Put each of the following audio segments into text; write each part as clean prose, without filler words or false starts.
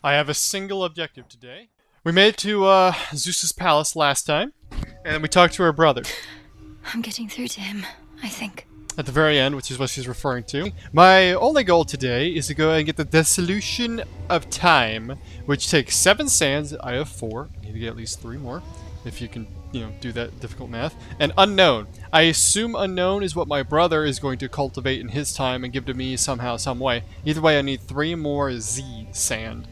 I have a single objective today. We made it to Zeus's palace last time, and we talked to her brother. I'm getting through to him, I think. At the very end, which is what she's referring to. My only goal today is to go and get the Dissolution of Time, which takes 7 sands. I have 4. I need to get at least 3 more, if you can, do that difficult math. And Unknown. I assume Unknown is what my brother is going to cultivate in his time and give to me somehow, some way. Either way, I need 3 more Z sand.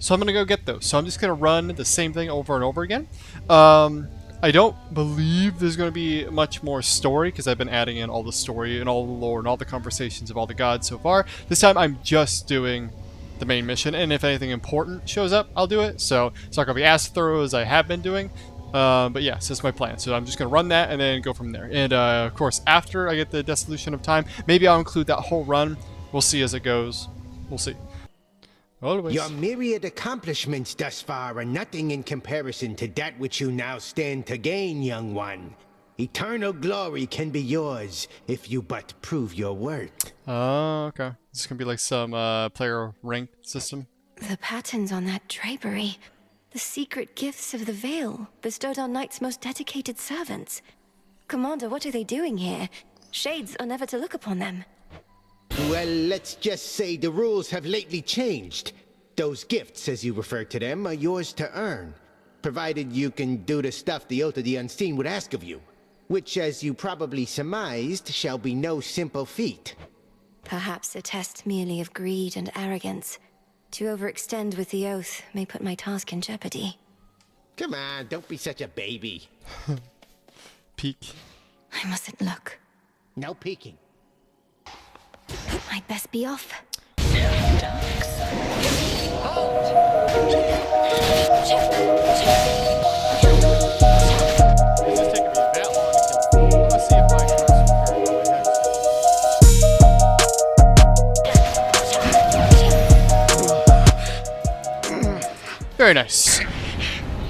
So I'm going to go get those. So I'm just going to run the same thing over and over again. I don't believe there's going to be much more story because I've been adding in all the story and all the lore and all the conversations of all the gods so far. This time I'm just doing the main mission, and if anything important shows up, I'll do it. So it's not going to be as thorough as I have been doing. But yes, that's my plan. So I'm just going to run that and then go from there. And of course, after I get the Dissolution of Time, maybe I'll include that whole run. We'll see as it goes. We'll see. Always. Your myriad accomplishments thus far are nothing in comparison to that which you now stand to gain, young one. Eternal glory can be yours if you but prove your worth. Oh, okay. This is going to be like some player rank system. The patterns on that drapery. The secret gifts of the veil, bestowed on Knight's most dedicated servants. Commander, what are they doing here? Shades are never to look upon them. Well, let's just say the rules have lately changed. Those gifts, as you refer to them, are yours to earn, provided you can do the stuff the Oath of the Unseen would ask of you, which, as you probably surmised, shall be no simple feat. Perhaps a test merely of greed and arrogance. To overextend with the Oath may put my task in jeopardy. Come on, don't be such a baby. Peek. I mustn't look. No peeking. I'd best be off. Very nice.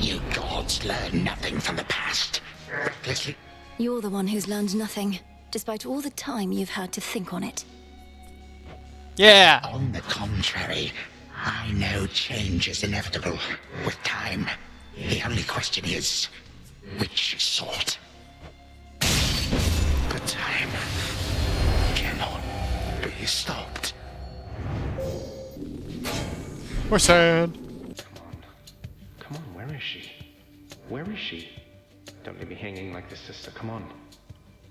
You gods learn nothing from the past. Recklessly. You're the one who's learned nothing, despite all the time you've had to think on it. Yeah. On the contrary, I know change is inevitable with time. The only question is, which sort? The time cannot be stopped. More sand. Come on, where is she? Where is she? Don't leave me hanging like this, sister. Come on.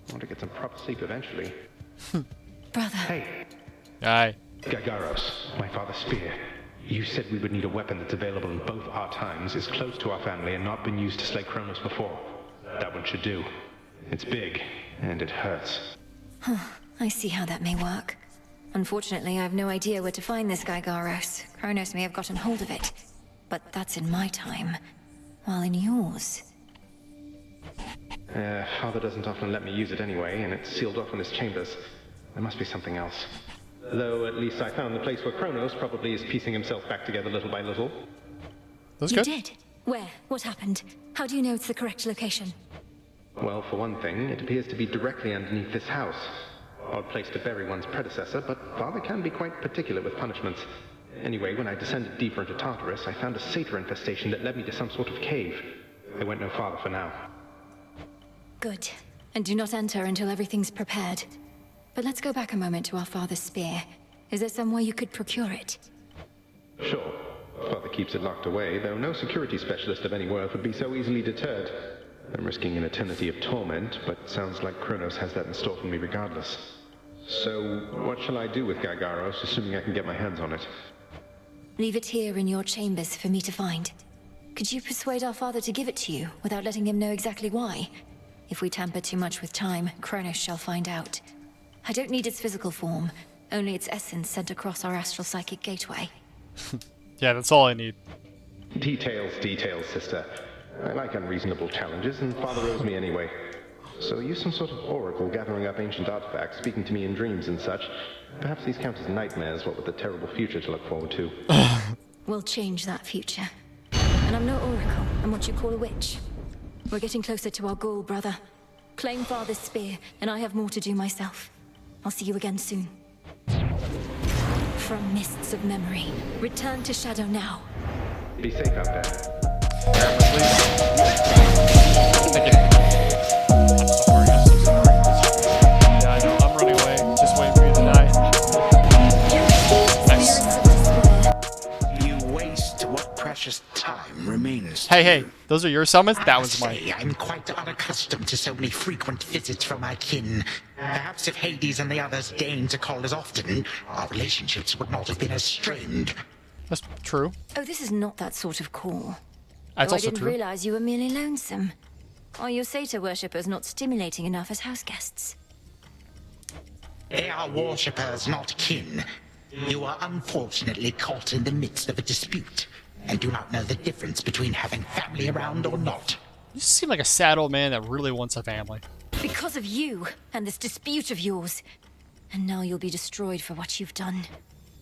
I want to get some proper sleep eventually. Brother. Hey, Aye. Gagaros, my father's spear. You said we would need a weapon that's available in both our times, is close to our family, and not been used to slay Kronos before. That one should do. It's big, and it hurts. I see how that may work. Unfortunately, I have no idea where to find this Gygaros. Kronos may have gotten hold of it. But that's in my time. While in yours... Father doesn't often let me use it anyway, and it's sealed off in his chambers. There must be something else. Though at least I found the place where Kronos probably is piecing himself back together little by little. That's You good. did? Where? What happened? How do you know it's the correct location? Well, for one thing, it appears to be directly underneath this house. Odd place to bury one's predecessor, but Father can be quite particular with punishments. Anyway, when I descended deeper into Tartarus, I found a satyr infestation that led me to some sort of cave. I went no farther for now. Good. And do not enter until everything's prepared. But let's go back a moment to our father's spear. Is there some way you could procure it? Sure. Father keeps it locked away, though no security specialist of any worth would be so easily deterred. I'm risking an eternity of torment, but sounds like Kronos has that in store for me regardless. So, what shall I do with Gagaros, assuming I can get my hands on it? Leave it here in your chambers for me to find. Could you persuade our father to give it to you, without letting him know exactly why? If we tamper too much with time, Kronos shall find out. I don't need its physical form, only its essence sent across our astral psychic gateway. Yeah, that's all I need. Details, sister. I like unreasonable challenges, and Father owes me anyway. So use some sort of oracle gathering up ancient artifacts, speaking to me in dreams and such. Perhaps these count as nightmares, what with the terrible future to look forward to. We'll change that future. And I'm no oracle, I'm what you call a witch. We're getting closer to our goal, brother. Claim Father's spear, and I have more to do myself. I'll see you again soon. From mists of memory, return to Shadow now. Be safe out there. I'm so sorry. Yeah, I know. I'm running away. Just waiting for you to die. Nice. You waste what precious time remains. Hey, hey. Those are your summons? That one's I mine. say, I'm quite unaccustomed to so many frequent visits from my kin. Perhaps if Hades and the others deigned to call as often, our relationships would not have been as strained. That's true. Oh, this is not that sort of call. That's I also didn't true. realize you were merely lonesome. Are your satyr worshippers not stimulating enough as house guests? They are worshippers, not kin. You are unfortunately caught in the midst of a dispute, and do not know the difference between having family around or not. You seem like a sad old man that really wants a family. Because of you and this dispute of yours. And now you'll be destroyed for what you've done.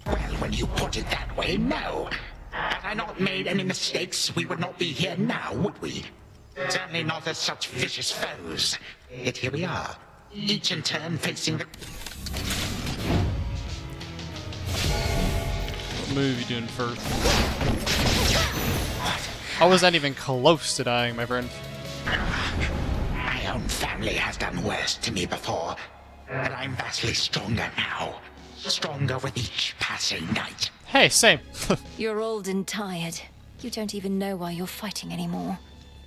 Well, when you put it that way, no. Had I not made any mistakes, we would not be here now, would we? Certainly not as such vicious foes. Yet here we are, each in turn facing the... What move you doing first? I wasn't even close to dying, my friend. My own family has done worse to me before, but I'm vastly stronger now. Stronger with each passing night. Hey, same. You're old and tired. You don't even know why you're fighting anymore.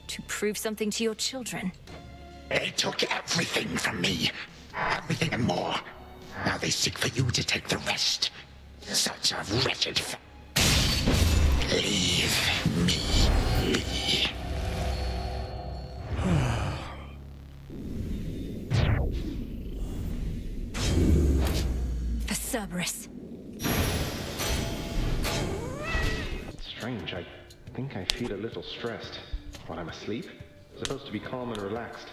To prove something to your children. They took everything from me. Everything and more. Now they seek for you to take the rest. Such a wretched Leave me be. For Cerberus. It's strange. I think I feel a little stressed. While I'm asleep? Supposed to be calm and relaxed.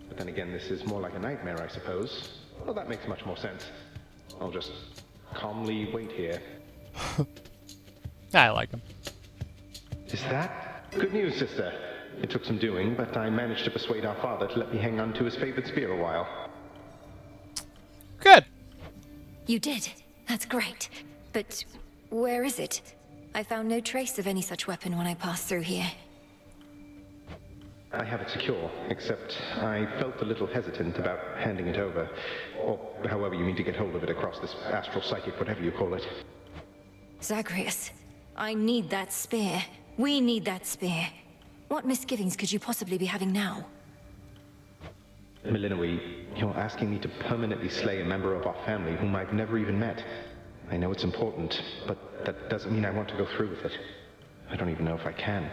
But then again, this is more like a nightmare, I suppose. Well, that makes much more sense. I'll just calmly wait here. I like him. Is that good news, sister? It took some doing, but I managed to persuade our father to let me hang on to his favorite spear a while. Good. You did. That's great. But where is it? I found no trace of any such weapon when I passed through here. I have it secure, except I felt a little hesitant about handing it over. Or however you mean to get hold of it across this astral psychic, whatever you call it. Zagreus, I need that spear. We need that spear. What misgivings could you possibly be having now? Milinoe, you're asking me to permanently slay a member of our family whom I've never even met. I know it's important, but that doesn't mean I want to go through with it. I don't even know if I can.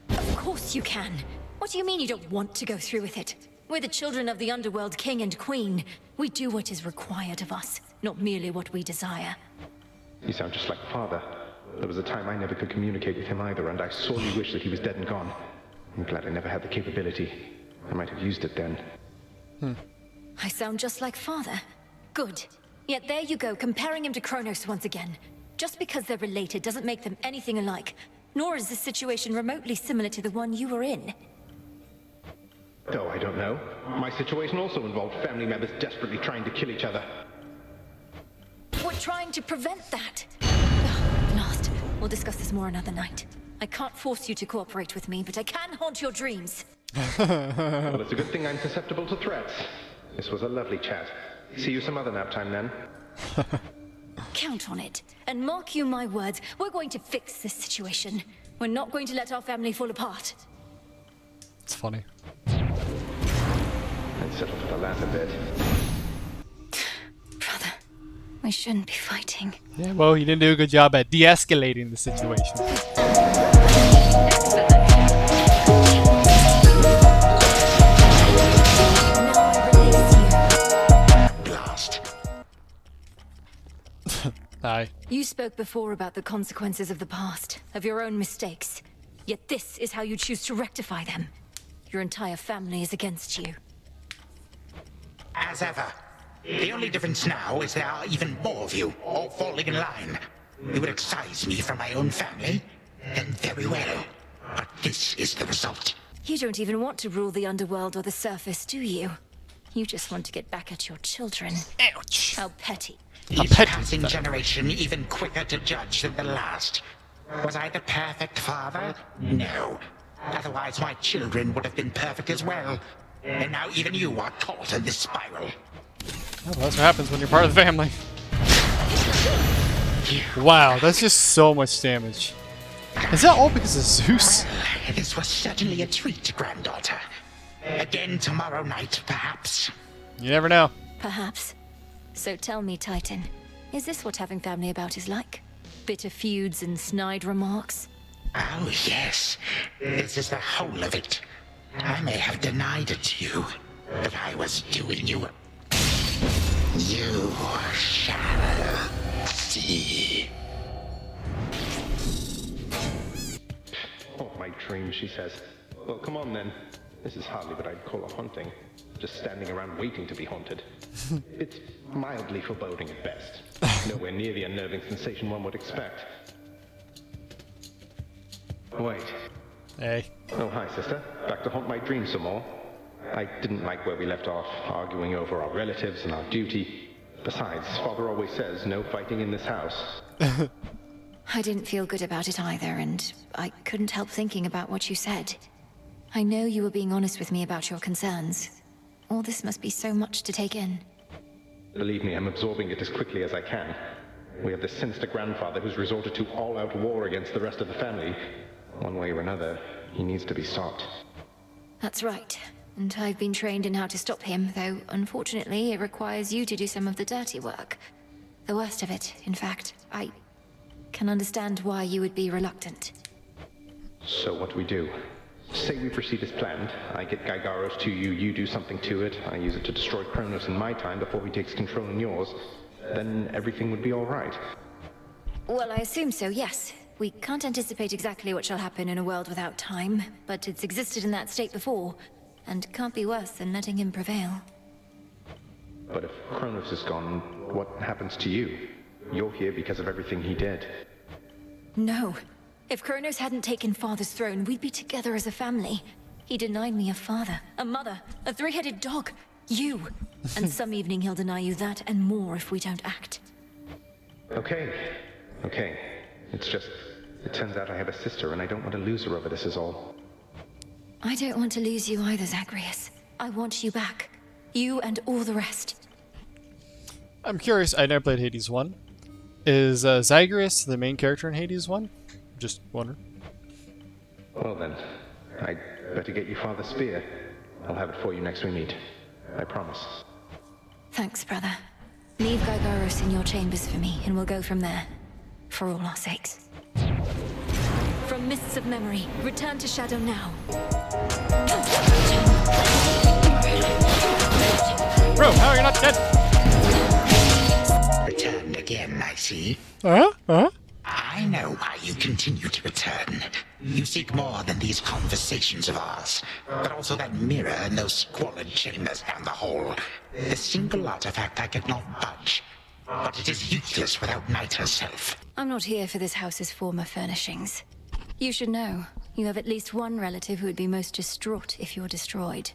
Of course you can. What do you mean you don't want to go through with it? We're the children of the Underworld King and Queen. We do what is required of us, not merely what we desire. You sound just like Father. There was a time I never could communicate with him either, and I sorely wish that he was dead and gone. I'm glad I never had the capability. I might have used it then. I sound just like Father. Good. Yet there you go, comparing him to Kronos once again. Just because they're related doesn't make them anything alike. Nor is this situation remotely similar to the one you were in. Oh, I don't know. My situation also involved family members desperately trying to kill each other. We're trying to prevent that. Ugh, last. We'll discuss this more another night. I can't force you to cooperate with me, but I can haunt your dreams. Well, it's a good thing I'm susceptible to threats. This was a lovely chat. See you some other nap time then. Count on it. And mark you my words, we're going to fix this situation. We're not going to let our family fall apart. It's funny. I'd settle for the latter bit. Brother, we shouldn't be fighting. Yeah, well, you didn't do a good job at de-escalating the situation. Now I release you. Blast. Aye. You spoke before about the consequences of the past, of your own mistakes. Yet this is how you choose to rectify them. Your entire family is against you. As ever. The only difference now is there are even more of you, all falling in line. You would excise me from my own family? Then very well. But this is the result. You don't even want to rule the underworld or the surface, do you? You just want to get back at your children. Ouch. How petty. Each petty passing pathetic. generation even quicker to judge than the last. Was I the perfect father? No. Otherwise my children would have been perfect as well. And now even you are caught in this spiral. Well, that's what happens when you're part of the family. Wow, that's just so much damage. Is that all because of Zeus? Well, this was certainly a treat, granddaughter. Again tomorrow night, perhaps. You never know. Perhaps. So tell me, Titan, is this what having family about is like? Bitter feuds and snide remarks? Oh, yes. This is the whole of it. I may have denied it to you, but I was doing you. You shall see. Oh, my dream, she says. Well, come on then. This is hardly what I'd call a haunting. Just standing around waiting to be haunted. It's mildly foreboding at best. Nowhere near the unnerving sensation one would expect. Wait. Hey. Oh, hi, sister. Back to haunt my dreams some more. I didn't like where we left off, arguing over our relatives and our duty. Besides, Father always says no fighting in this house. I didn't feel good about it either, and I couldn't help thinking about what you said. I know you were being honest with me about your concerns. All this must be so much to take in. Believe me, I'm absorbing it as quickly as I can. We have this sinister grandfather who's resorted to all-out war against the rest of the family. One way or another, he needs to be stopped. That's right. And I've been trained in how to stop him, though unfortunately it requires you to do some of the dirty work. The worst of it, in fact. I can understand why you would be reluctant. So what do we do? Say we proceed as planned. I get Gygaros to you, you do something to it. I use it to destroy Kronos in my time before he takes control in yours. Then everything would be all right. Well, I assume so, yes. We can't anticipate exactly what shall happen in a world without time, but it's existed in that state before, and can't be worse than letting him prevail. But if Kronos is gone, what happens to you? You're here because of everything he did. No. If Kronos hadn't taken Father's throne, we'd be together as a family. He denied me a father, a mother, a three-headed dog, you. And some evening he'll deny you that and more if we don't act. Okay. It's just, it turns out I have a sister and I don't want to lose her over this is all. I don't want to lose you either, Zagreus. I want you back. You and all the rest. I'm curious, I never played Hades 1. Is Zagreus the main character in Hades 1? Just wondering. Well then, I'd better get you Father's spear. I'll have it for you next we meet. I promise. Thanks, brother. Leave Gygaros in your chambers for me, and we'll go from there. For all our sakes. From mists of memory, return to Shadow now. Bro, how are you not dead? Returned again, I see. Uh-huh. I know why you continue to return. You seek more than these conversations of ours, but also that mirror in those squalid chambers down the hall. The single artifact I could not budge. But it is useless without Night herself. I'm not here for this house's former furnishings. You should know, you have at least one relative who would be most distraught if you're destroyed.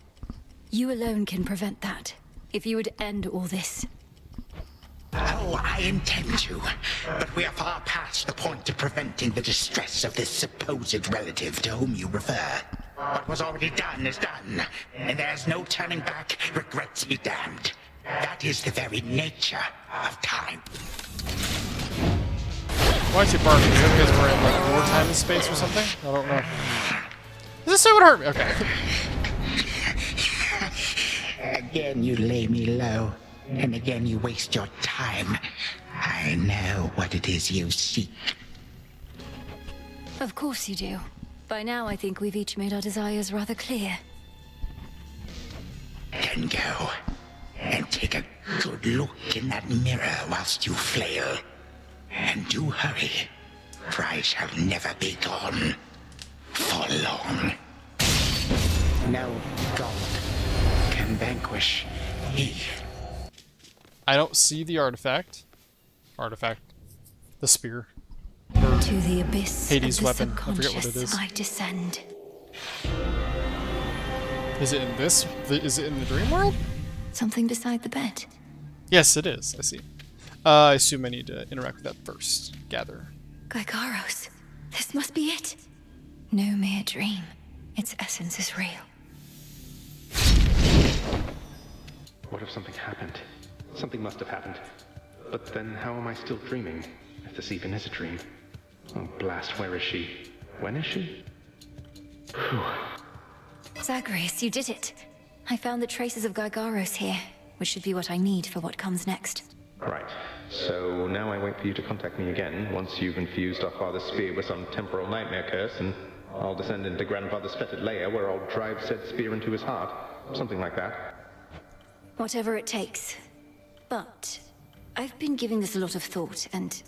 You alone can prevent that. If you would end all this. Oh, I intend to. But we are far past the point of preventing the distress of this supposed relative to whom you refer. What was already done is done, and there's no turning back, regrets be damned. That is the very nature of time. Why is he barking? Is that because we're in like wartime and space or something? I don't know. Does this say what hurt me? Okay. Again you lay me low, and again you waste your time. I know what it is you seek. Of course you do. By now I think we've each made our desires rather clear. Then go, and take a good look in that mirror whilst you flail. And do hurry, for I shall never be gone for long. No god can vanquish me. I don't see the artifact. The spear. To the abyss Hades' of the weapon. I forget what it subconscious is. I descend. Is it in this? Is it in the dream world? Something beside the bed. Yes, it is. I see. I assume I need to interact with that first. Gather. Gygaros, this must be it. No mere dream. Its essence is real. What if something happened? Something must have happened. But then how am I still dreaming? If this even is a dream. Oh, blast, where is she? When is she? Whew. Zagreus, you did it. I found the traces of Gygaros here, which should be what I need for what comes next. Right. So now I wait for you to contact me again once you've infused our father's spear with some temporal nightmare curse, and I'll descend into grandfather's fetid lair where I'll drive said spear into his heart. Something like that. Whatever it takes. But I've been giving this a lot of thought, and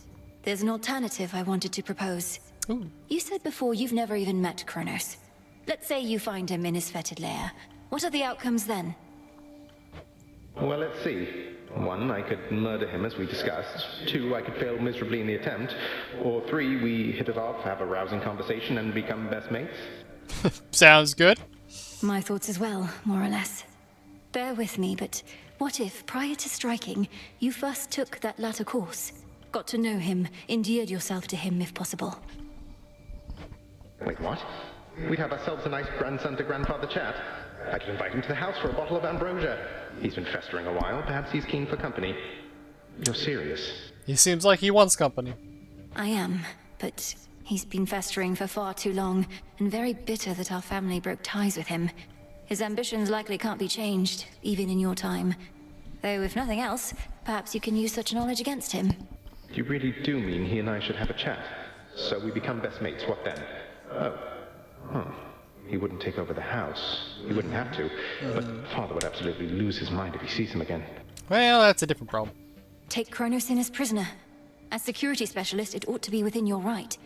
there's an alternative I wanted to propose. Ooh. You said before you've never even met Kronos. Let's say you find him in his fetid lair. What are the outcomes then? Well, let's see. 1, I could murder him as we discussed. 2, I could fail miserably in the attempt. Or 3, we hit it off, have a rousing conversation, and become best mates. Sounds good. My thoughts as well, more or less. Bear with me, but what if, prior to striking, you first took that latter course? Got to know him, endeared yourself to him if possible. Wait, what? We'd have ourselves a nice grandson-to-grandfather chat. I could invite him to the house for a bottle of ambrosia. He's been festering a while. Perhaps he's keen for company. You're serious? He seems like he wants company. I am, but he's been festering for far too long, and very bitter that our family broke ties with him. His ambitions likely can't be changed, even in your time. Though, if nothing else, perhaps you can use such knowledge against him. You really do mean he and I should have a chat? So we become best mates, what then? Oh. Huh. He wouldn't take over the house. He wouldn't have to. But Father would absolutely lose his mind if he sees him again. Well, that's a different problem. Take Kronos in as prisoner. As security specialist, it ought to be within your right.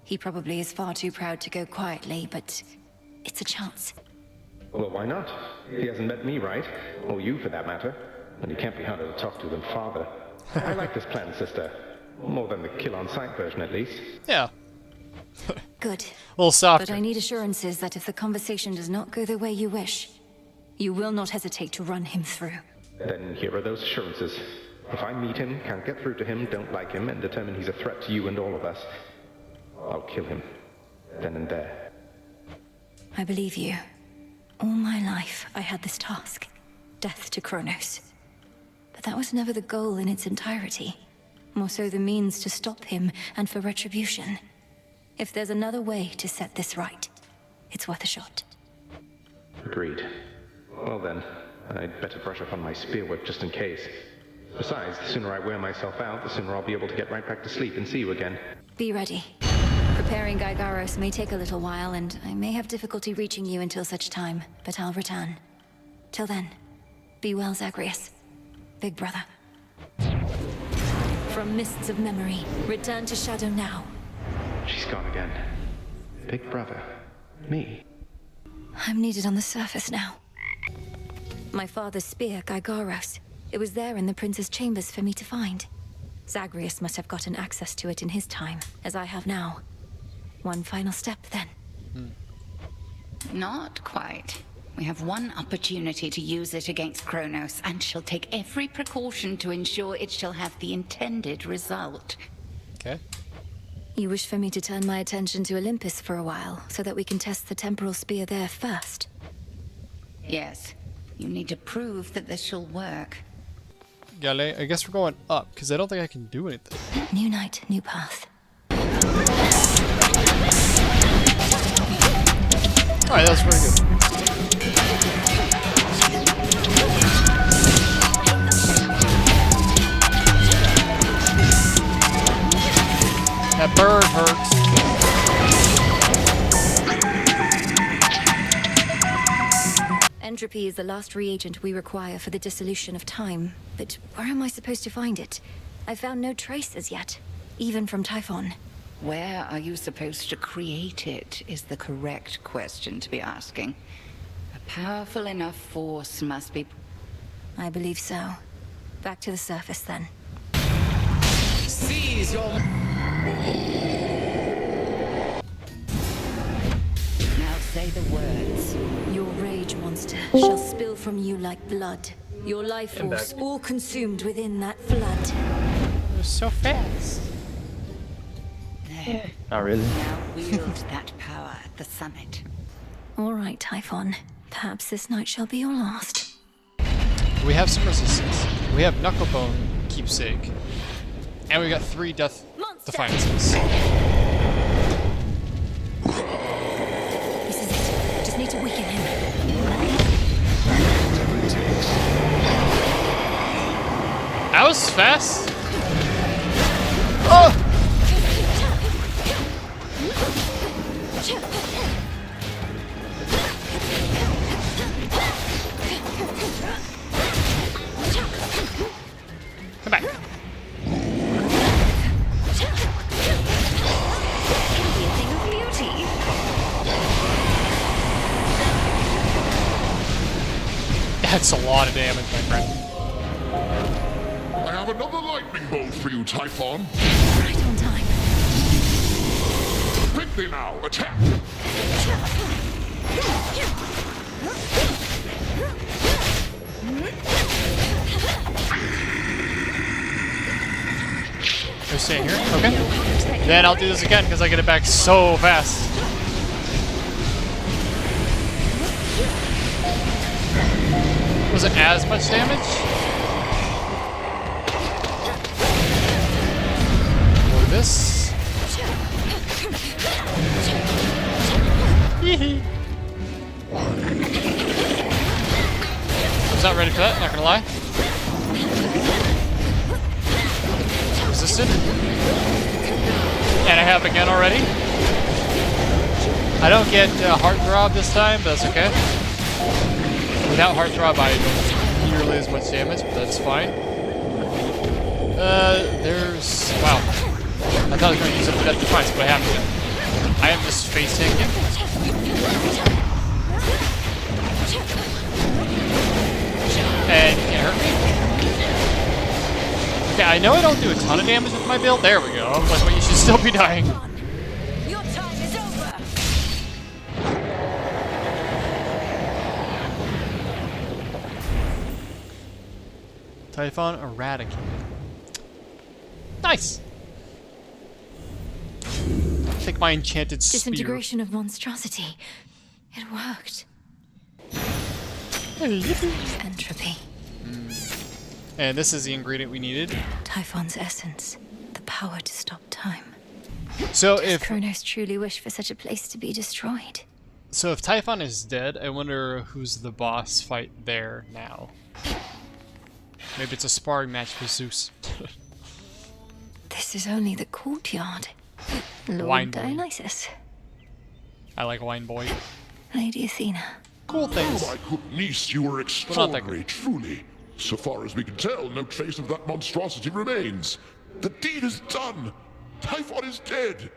He probably is far too proud to go quietly, but it's a chance. Well, why not? He hasn't met me, right? Or you, for that matter. And he can't be harder to talk to than Father. I like this plan, sister. More than the kill-on-sight version, at least. Yeah. Good. A little softer. But I need assurances that if the conversation does not go the way you wish, you will not hesitate to run him through. Then here are those assurances. If I meet him, can't get through to him, don't like him, and determine he's a threat to you and all of us, I'll kill him. Then and there. I believe you. All my life, I had this task. Death to Kronos. But that was never the goal in its entirety. More so the means to stop him and for retribution. If there's another way to set this right, it's worth a shot. Agreed. Well then, I'd better brush up on my spear work just in case. Besides, the sooner I wear myself out, the sooner I'll be able to get right back to sleep and see you again. Be ready. Preparing Gygaros may take a little while, and I may have difficulty reaching you until such time, but I'll return. Till then, be well, Zagreus. Big brother. From mists of memory, return to shadow now. She's gone again. Big brother. Me. I'm needed on the surface now. My father's spear, Gygaros. It was there in the prince's chambers for me to find. Zagreus must have gotten access to it in his time, as I have now. One final step, then. Not quite. We have one opportunity to use it against Kronos, and she'll take every precaution to ensure it shall have the intended result. Okay. You wish for me to turn my attention to Olympus for a while, so that we can test the temporal spear there first? Yes. You need to prove that this shall work. Gale, I guess we're going up, because I don't think I can do anything. New night, new path. Alright, that was pretty good. That bird hurts. Entropy is the last reagent we require for the dissolution of time. But where am I supposed to find it? I found no trace as yet, even from Typhon. Where are you supposed to create it is the correct question to be asking. A powerful enough force must be... I believe so. Back to the surface, then. Seize your... Now say the words. Your rage monster shall spill from you like blood. Your life force all consumed within that flood. was so fast. There. Not really. Now wield that power at the summit. All right, Typhon. Perhaps this night shall be your last. We have some resistance. We have Knucklebone Keepsake. And we got 3 Death Monster! Defiances. This is it. Just need to weaken him. That was fast. Oh! Come back. That's a lot of damage, my friend. I have another lightning bolt for you, Typhon. Right on time. Quickly now, attack! They're staying here? Okay. Then I'll do this again because I get it back so fast. Was it as much damage? Or this? Hee I was not ready for that, not gonna lie. Resisted. And I have again already. I don't get Heartthrob this time, but that's okay. Without Heartthrob, I don't nearly as much damage, but that's fine. There's... Wow. I thought I was going to use it for Death Defiance, but I have to. I am just face tanking. And you can't hurt me. Okay, I know I don't do a ton of damage with my build. There we go. But you should still be dying. Your time is over. Typhon eradicated. Nice. Take my enchanted spear. Disintegration of monstrosity. It worked. Entropy. And this is the ingredient we needed. Typhon's essence. The power to stop time. So Does if Kronos truly wish for such a place to be destroyed? Typhon is dead, I wonder who's the boss fight there now. Maybe it's a sparring match with Zeus. This is only the courtyard. Wine Lord boy. Dionysus. I like Wine Boy. Lady Athena. Cool things. Oh, my good niece, you were not that extraordinary, truly. So far as we can tell, no trace of that monstrosity remains. The deed is done. Typhon is dead.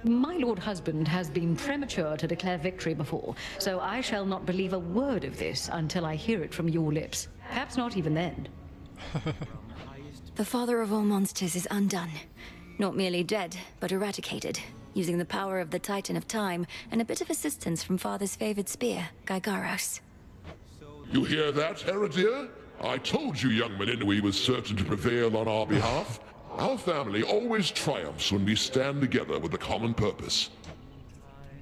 My lord husband has been premature to declare victory before, so I shall not believe a word of this until I hear it from your lips. Perhaps not even then. The father of all monsters is undone. Not merely dead, but eradicated, using the power of the Titan of Time and a bit of assistance from father's favored spear, Gygaros. You hear that, Heredia? I told you young Meninui was certain to prevail on our behalf. Our family always triumphs when we stand together with a common purpose.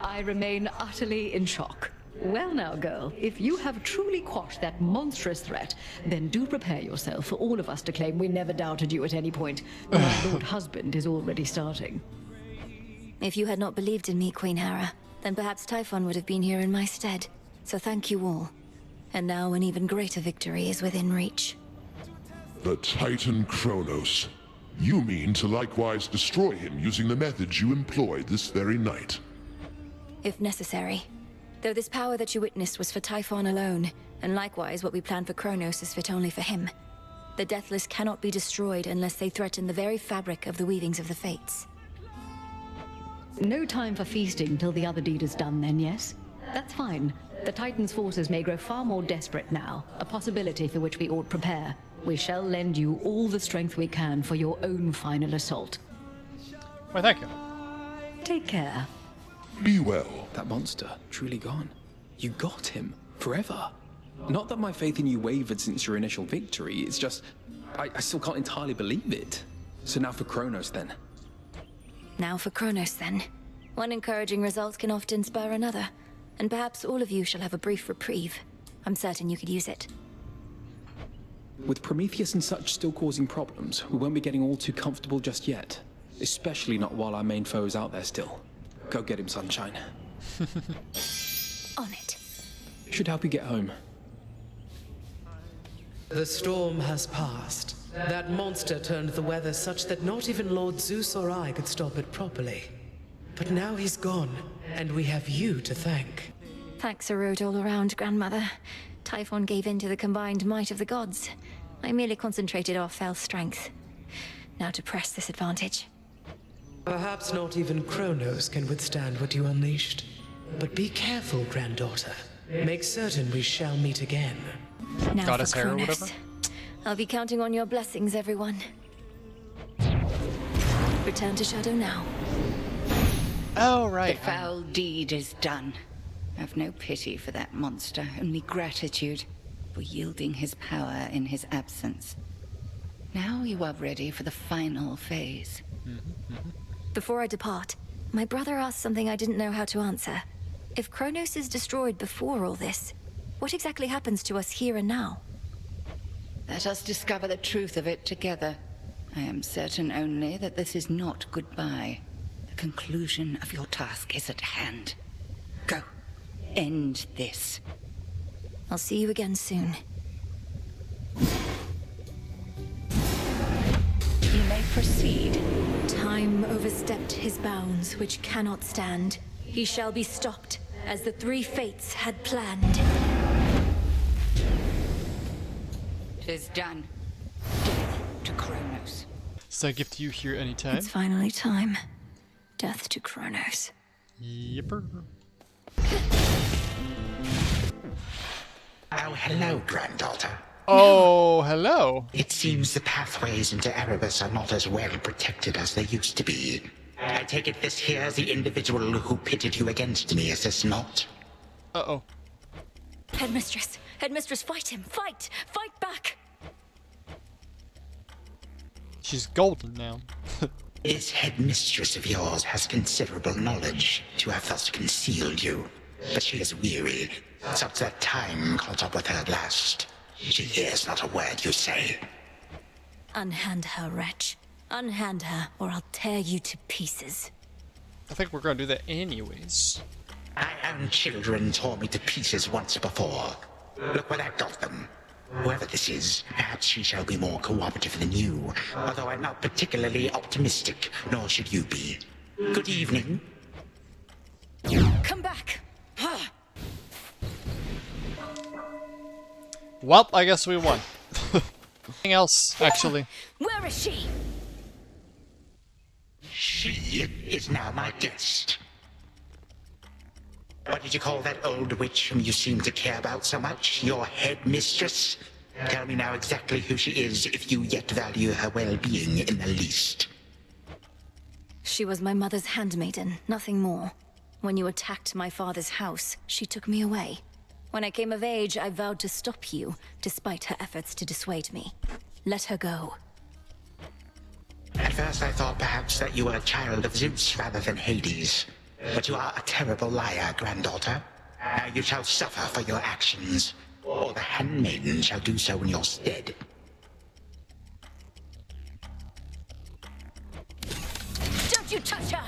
I remain utterly in shock. Well now, girl, if you have truly quashed that monstrous threat, then do prepare yourself for all of us to claim we never doubted you at any point. My lord husband is already starting. If you had not believed in me, Queen Hera, then perhaps Typhon would have been here in my stead. So thank you all. And now an even greater victory is within reach. The Titan Kronos. You mean to likewise destroy him using the methods you employed this very night? If necessary. Though this power that you witnessed was for Typhon alone, and likewise what we planned for Kronos is fit only for him. The Deathless cannot be destroyed unless they threaten the very fabric of the weavings of the Fates. No time for feasting till the other deed is done then, yes? That's fine. The Titan's forces may grow far more desperate now, a possibility for which we ought prepare. We shall lend you all the strength we can for your own final assault. Why, thank you. Take care. Be well. That monster, truly gone. You got him. Forever. Not that my faith in you wavered since your initial victory, it's just... I still can't entirely believe it. So now for Kronos, then. Now for Kronos, then. One encouraging result can often spur another, and perhaps all of you shall have a brief reprieve. I'm certain you could use it. With Prometheus and such still causing problems, we won't be getting all too comfortable just yet. Especially not while our main foe is out there still. Go get him, Sunshine. On it. Should help you get home. The storm has passed. That monster turned the weather such that not even Lord Zeus or I could stop it properly. But now he's gone, and we have you to thank. Thanks are owed all around, Grandmother. Typhon gave in to the combined might of the gods. I merely concentrated our fell strength. Now to press this advantage. Perhaps not even Kronos can withstand what you unleashed. But be careful, granddaughter. Make certain we shall meet again. Now Goddess for hair or Kronos. whatever? I'll be counting on your blessings, everyone. Return to Shadow now. Oh, The right. foul deed is done. Have no pity for that monster, only gratitude for yielding his power in his absence. Now you are ready for the final phase. Before I depart, my brother asked something I didn't know how to answer. If Kronos is destroyed before all this, what exactly happens to us here and now? Let us discover the truth of it together. I am certain only that this is not goodbye. The conclusion of your task is at hand. Go. End this. I'll see you again soon. You may proceed. Time overstepped his bounds, which cannot stand. He shall be stopped, as the three fates had planned. 'Tis done. Death to Kronos. So I gift you here anytime. It's finally time. Death to Kronos. Yipper. Oh, hello, granddaughter. Oh, hello. It seems the pathways into Erebus are not as well protected as they used to be. I take it this here's the individual who pitted you against me, is this not? Uh-oh. Headmistress! Headmistress, fight him! Fight! Fight back! She's golden now. This headmistress of yours has considerable knowledge to have thus concealed you. But she is weary, such that time caught up with her at last. She hears not a word you say. Unhand her, wretch. Unhand her, or I'll tear you to pieces. I think we're gonna do that anyways. My own children tore me to pieces once before. Look where that got them. Whoever this is, perhaps she shall be more cooperative than you, although I'm not particularly optimistic, nor should you be. Good evening. Come back! Well, I guess we won. Anything else, actually? Where is she? She is now my guest. What did you call that old witch whom you seem to care about so much? Your headmistress? Tell me now exactly who she is, if you yet value her well-being in the least. She was my mother's handmaiden, nothing more. When you attacked my father's house, she took me away. When I came of age, I vowed to stop you, despite her efforts to dissuade me. Let her go. At first I thought perhaps that you were a child of Zeus rather than Hades. But you are a terrible liar, granddaughter. Now you shall suffer for your actions, or the handmaiden shall do so in your stead. Don't you touch her!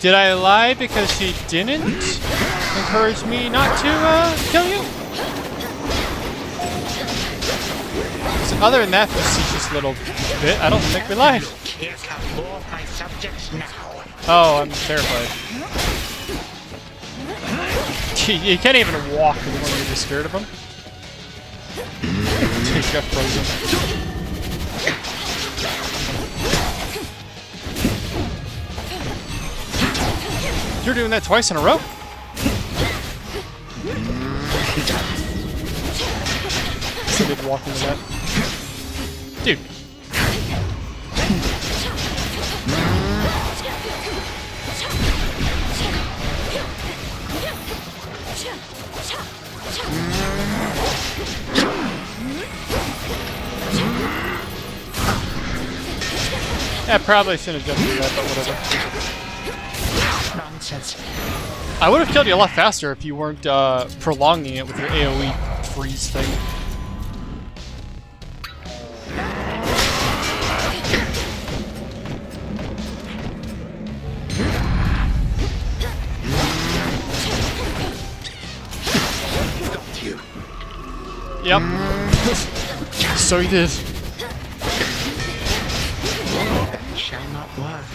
Did I lie because she didn't encourage me not to kill you? So other than that facetious little bit, I don't think we lied. Here's how more of my subjects now. Oh, I'm terrified. You can't even walk when you're just scared of him. He got frozen. You're doing that twice in a row? So did walk into that. Dude. I probably shouldn't have jumped into that, but whatever. Nonsense. I would have killed you a lot faster if you weren't prolonging it with your AoE freeze thing. Got you. Yep. So he did. That shall not work.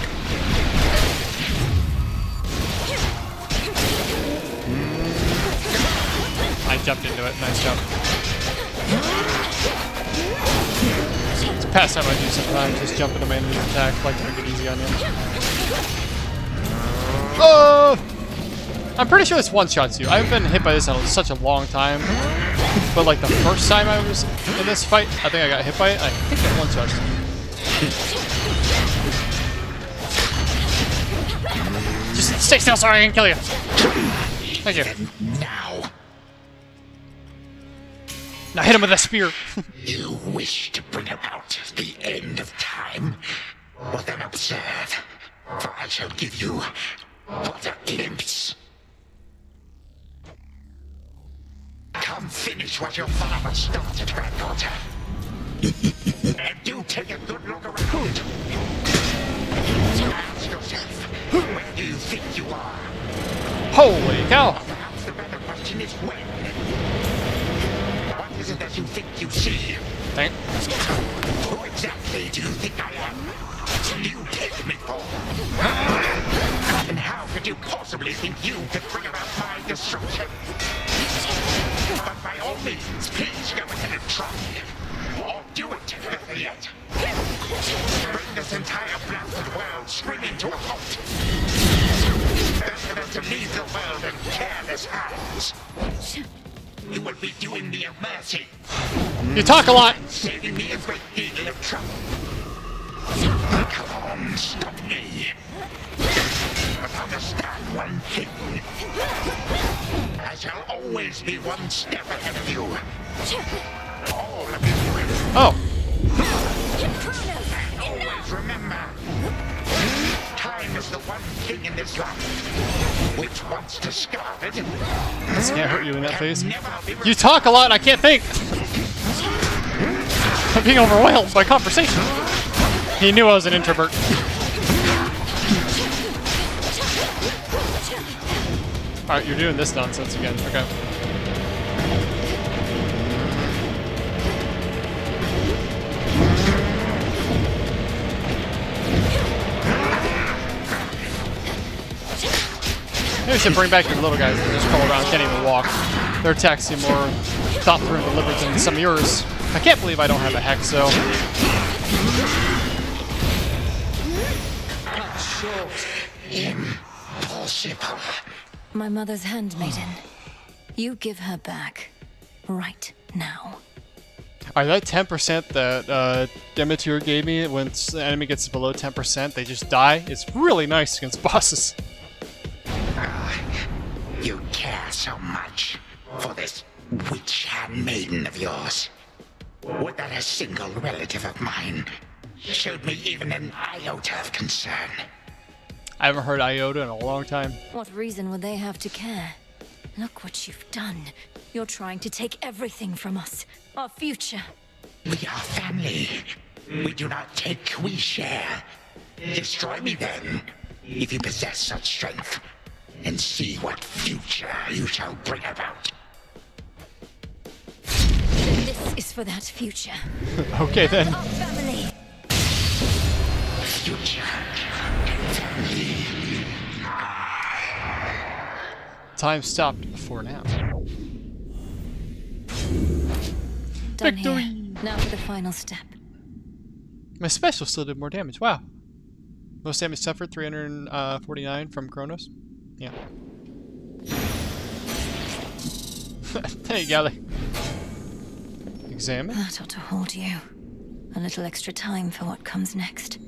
I jumped into it. Nice jump. It's past time I do sometimes. Just jump into my enemy's attack, like to make it easy on you. Oh! I'm pretty sure this one-shots you. I haven't been hit by this in such a long time. But like the first time I was in this fight, I think I got hit by it. I think it one-shots you. Just stay still so I can kill you. Thank you. Now hit him with a spear. You wish to bring about the end of time? Well then observe, for I shall give you but a glimpse. Come finish what your father started, granddaughter. And do take a good look around. Ask yourself, where do you think you are? Holy cow. Perhaps the better question is when. What is it that you think you see? Thank. Who exactly do you think I am? Do you take me for? And how could you possibly think you could bring about my destruction? But by all means, please go ahead and try. Or do it better yet. Bring this entire blasted world screaming to a halt. Better than to leave the world in careless hands. You will be doing me a mercy. You talk a lot. Saving me a great deal of trouble. Come on, stop me. But understand one thing. I shall always be one step ahead of you. All of you. Oh. And always remember, time is the one thing in this life which once discarded. This can't hurt you in that phase. You talk a lot and I can't think. I'm being overwhelmed by conversation. He knew I was an introvert. Alright, you're doing this nonsense again. Okay. Maybe we should bring back your little guys that just crawl around, can't even walk. Their attacks seem more thought through and deliberate than some of yours. I can't believe I don't have a hex, though. Impossible. My mother's handmaiden. You give her back. Right now. Alright, that 10% that Demeter gave me, when the enemy gets below 10%, they just die. It's really nice against bosses. You care so much for this witch handmaiden of yours. Would that a single relative of mine showed me even an iota of concern? I haven't heard iota in a long time. What reason would they have to care? Look what you've done. You're trying to take everything from us. Our future. We are family. We do not take, we share. Destroy me then, if you possess such strength, and see what future you shall bring about. This is for that future. Okay then. Our family. Future. Family. Time stopped for now. Done Victory! here. Now for the final step. My special still did more damage. Wow. Most damage suffered, 349 from Kronos. Yeah. Hey, Gally. Examine. That ought to hold you. A little extra time for what comes next.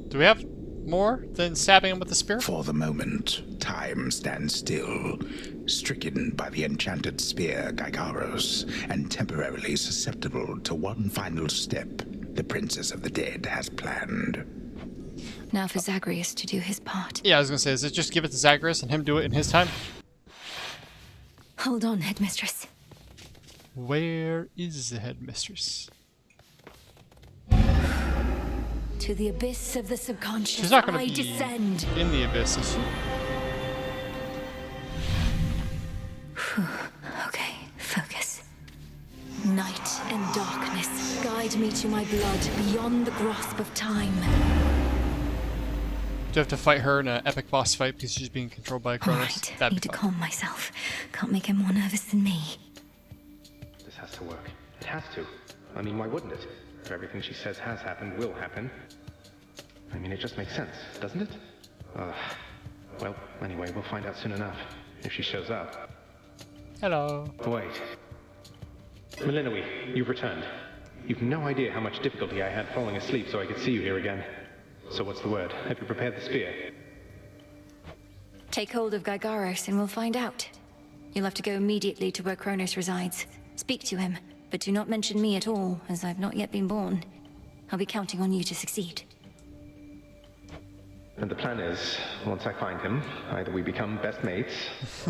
Do we have more than stabbing him with the spear? For the moment, time stands still, stricken by the enchanted spear Gygaros, and temporarily susceptible to one final step. the Princess of the Dead has planned. Now for Zagreus to do his part. Yeah, I was gonna say, is it just give it to Zagreus and him do it in his time? Hold on, Headmistress. Where is the headmistress? To the abyss of the She's subconscious, not gonna I be descend. in the abyss, is she? Okay, focus. Night and darkness, guide me to my blood beyond the grasp of time. Do you have to fight her in an epic boss fight because she's being controlled by Kronos? Alright, That'd need be to fun. calm myself. Can't make him more nervous than me. This has to work. It has to. I mean, why wouldn't it? If everything she says has happened, will happen. I mean, it just makes sense, doesn't it? Well, anyway, we'll find out soon enough. If she shows up. Hello. Wait. Malinois, you've returned. You've no idea how much difficulty I had falling asleep so I could see you here again. So what's the word? Have you prepared the spear? Take hold of Gygaros and we'll find out. You'll have to go immediately to where Kronos resides. Speak to him, but do not mention me at all, as I've not yet been born. I'll be counting on you to succeed. And the plan is, once I find him, either we become best mates,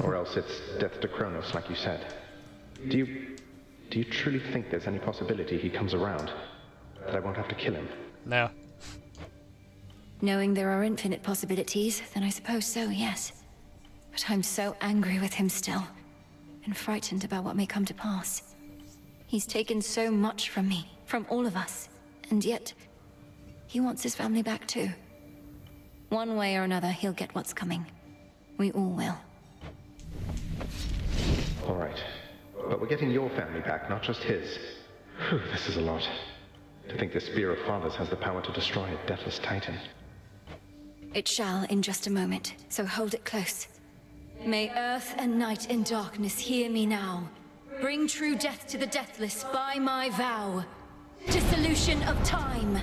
or else it's death to Kronos, like you said. Do you truly think there's any possibility he comes around? That I won't have to kill him? No. Knowing there are infinite possibilities, then I suppose so, yes. But I'm so angry with him still, and frightened about what may come to pass. He's taken so much from me, from all of us, and yet he wants his family back too. One way or another, he'll get what's coming. We all will. All right. But we're getting your family back, not just his. Whew, this is a lot. To think this Spear of Fathers has the power to destroy a deathless titan. It shall in just a moment, so hold it close. May earth and night and darkness hear me now. Bring true death to the deathless by my vow. Dissolution of time.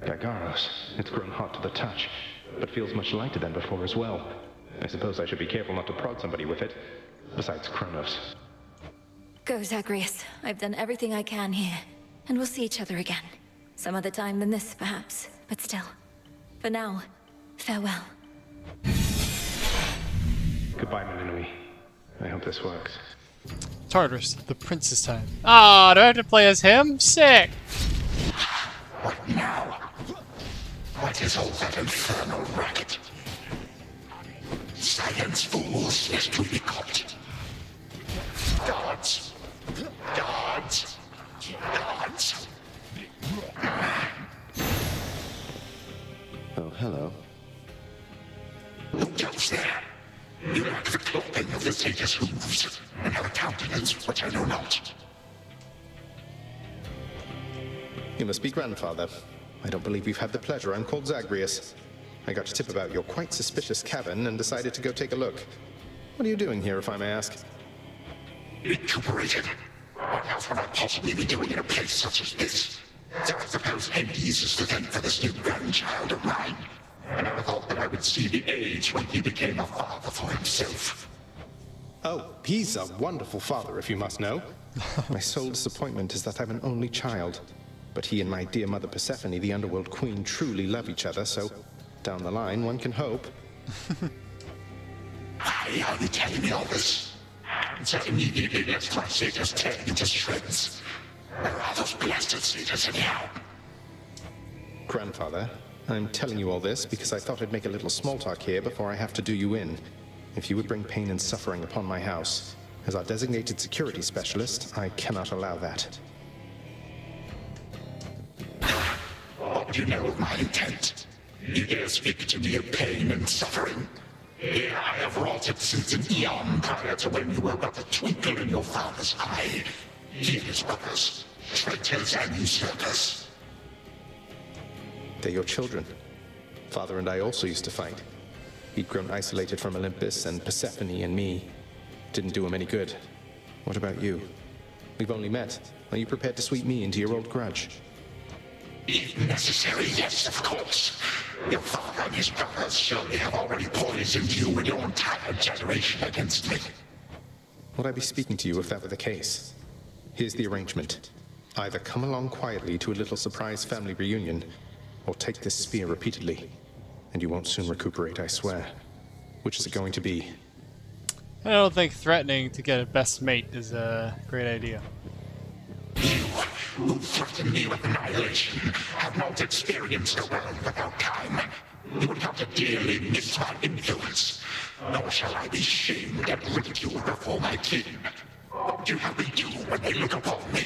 Gygaros, it's grown hot to the touch, but feels much lighter than before as well. I suppose I should be careful not to prod somebody with it, besides Kronos. Go, Zagreus. I've done everything I can here, and we'll see each other again. Some other time than this, perhaps, but still. For now, farewell. Goodbye, Malinois. I hope this works. Tartarus, the prince's time. Ah, do I have to play as him? Sick! What now? What is all that infernal racket? Silence, fools, lest we be caught. Guards! Guards! Guards! Oh, hello. Who goes there? You lack the clothing of the satyrs' hooves, and have a countenance which I know not. You must be grandfather. I don't believe we've had the pleasure. I'm called Zagreus. I got a tip about your quite suspicious cabin and decided to go take a look. What are you doing here, if I may ask? Recuperated. What else would I possibly be doing in a place such as this? So I suppose Hades is to thank for this new grandchild of mine. I never thought that I would see the age when he became a father for himself. Oh, he's a wonderful father, if you must know. My sole disappointment is that I'm an only child. But he and my dear mother Persephone, the underworld queen, truly love each other, so down the line, one can hope. Why are you telling me all this? And so immediately lets my satyrs tear into shreds. Where are those blasted satyrs anyhow? Grandfather, I'm telling you all this because I thought I'd make a little small talk here before I have to do you in. If you would bring pain and suffering upon my house, as our designated security specialist, I cannot allow that. What do you know of my intent? You dare speak to me of pain and suffering? Here I have wrought it since an eon prior to when you were but a twinkle in your father's eye. He and his brothers, traitors and usurpers. They're your children. Father and I also used to fight. He'd grown isolated from Olympus, and Persephone and me didn't do him any good. What about you? We've only met. Are you prepared to sweep me into your old grudge? If necessary, yes, of course. Your father and his brothers surely have already poisoned you and your entire generation against me. Would I be speaking to you if that were the case? Here's the arrangement. Either come along quietly to a little surprise family reunion, or take this spear repeatedly, and you won't soon recuperate, I swear. Which is it going to be? I don't think threatening to get a best mate is a great idea. You, who threaten me with annihilation, have not experienced a world without time. You would have to dearly miss my influence. Nor shall I be shamed and ridiculed before my kin. What would you have me do when they look upon me?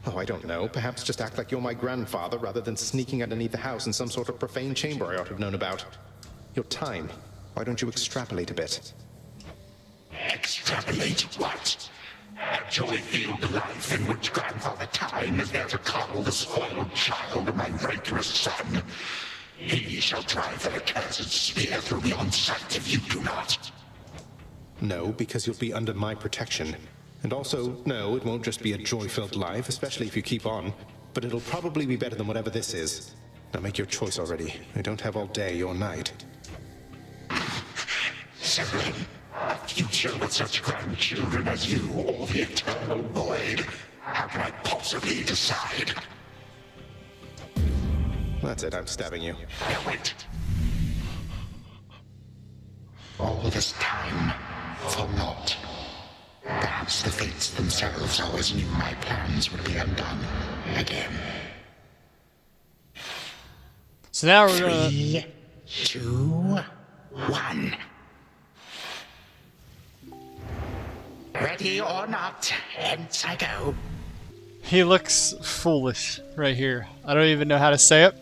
Oh, I don't know. Perhaps just act like you're my grandfather rather than sneaking underneath the house in some sort of profane chamber I ought to have known about. Your time. Why don't you extrapolate a bit? Extrapolate what? A joy-filled life in which Grandfather Time is there to coddle the spoiled child of my rancorous son. He shall drive that accursed spear through me on sight if you do not. No, because you'll be under my protection. And also, no, it won't just be a joy-filled life, especially if you keep on. But it'll probably be better than whatever this is. Now make your choice already. I don't have all day or night. Severin, a future with such grandchildren as you, or the eternal void. How can I possibly decide? That's it, I'm stabbing you. Now wait. All this time, for naught. Perhaps the fates themselves always knew my plans would be undone again. So now we're gonna... 3, 2, 1. Ready or not, hence I go. He looks foolish right here. I don't even know how to say it,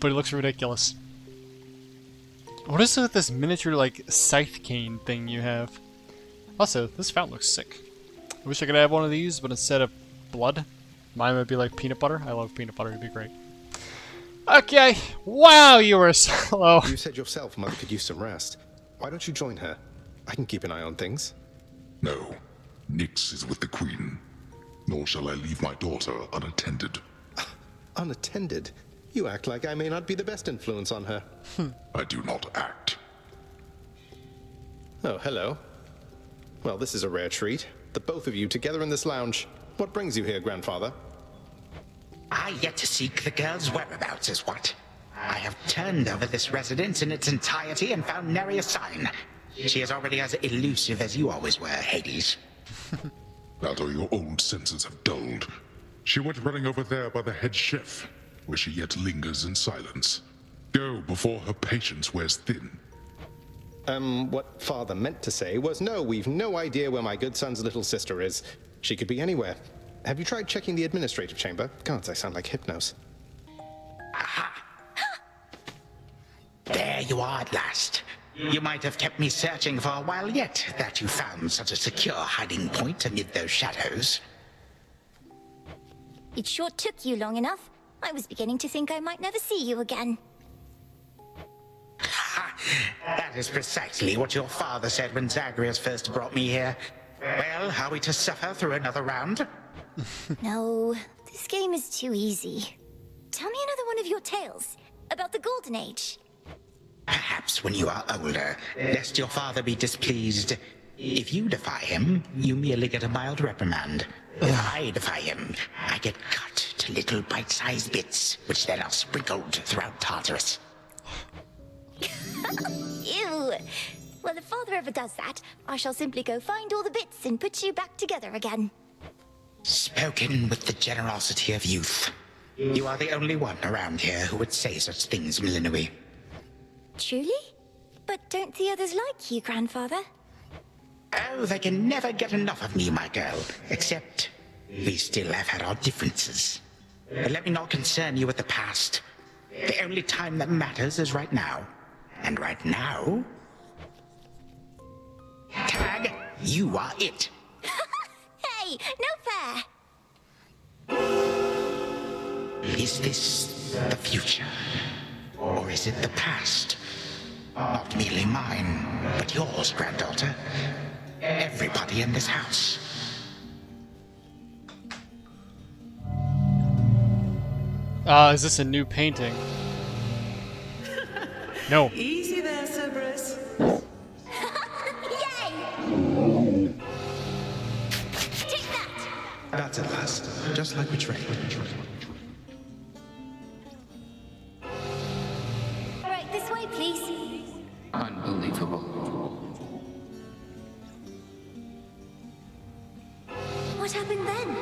but he looks ridiculous. What is it with this miniature, like, scythe cane thing you have? Also, this fountain looks sick. I wish I could have one of these, but instead of blood, mine would be like peanut butter. I love peanut butter, it'd be great. Okay, wow, you were slow. You said yourself Mother could use some rest. Why don't you join her? I can keep an eye on things. No, Nyx is with the Queen. Nor shall I leave my daughter unattended. Unattended? You act like I may not be the best influence on her. I do not act. Oh, hello. Well, this is a rare treat. The both of you together in this lounge. What brings you here, Grandfather? I yet to seek the girl's whereabouts is what. I have turned over this residence in its entirety and found nary a sign. She is already as elusive as you always were, Hades. That or your old senses have dulled. She went running over there by the head chef, where she yet lingers in silence. Go before her patience wears thin. What Father meant to say was, no, we've no idea where my good son's little sister is. She could be anywhere. Have you tried checking the administrative chamber? Gods, I sound like Hypnos. Aha! There you are at last. You might have kept me searching for a while yet, that you found such a secure hiding point amid those shadows. It sure took you long enough. I was beginning to think I might never see you again. Ha! That is precisely what your father said when Zagreus first brought me here. Well, are we to suffer through another round? No, this game is too easy. Tell me another one of your tales about the Golden Age. Perhaps when you are older, lest your father be displeased. If you defy him, you merely get a mild reprimand. If I defy him, I get cut to little bite-sized bits, which then are sprinkled throughout Tartarus. Ew! Well, if father ever does that, I shall simply go find all the bits and put you back together again. Spoken with the generosity of youth. You are the only one around here who would say such things, Millenoi. Truly? But don't the others like you, Grandfather? Oh, they can never get enough of me, my girl. Except, we still have had our differences. But let me not concern you with the past. The only time that matters is right now. And right now... Tag, you are it. Hey, no fair! Is this the future? Or is it the past? Not merely mine, but yours, granddaughter. Everybody in this house. Is this a new painting? No. Easy there, Cerberus. Yay! Take Lights at last, just like we trained. Right, this way, please. Unbelievable. What happened then?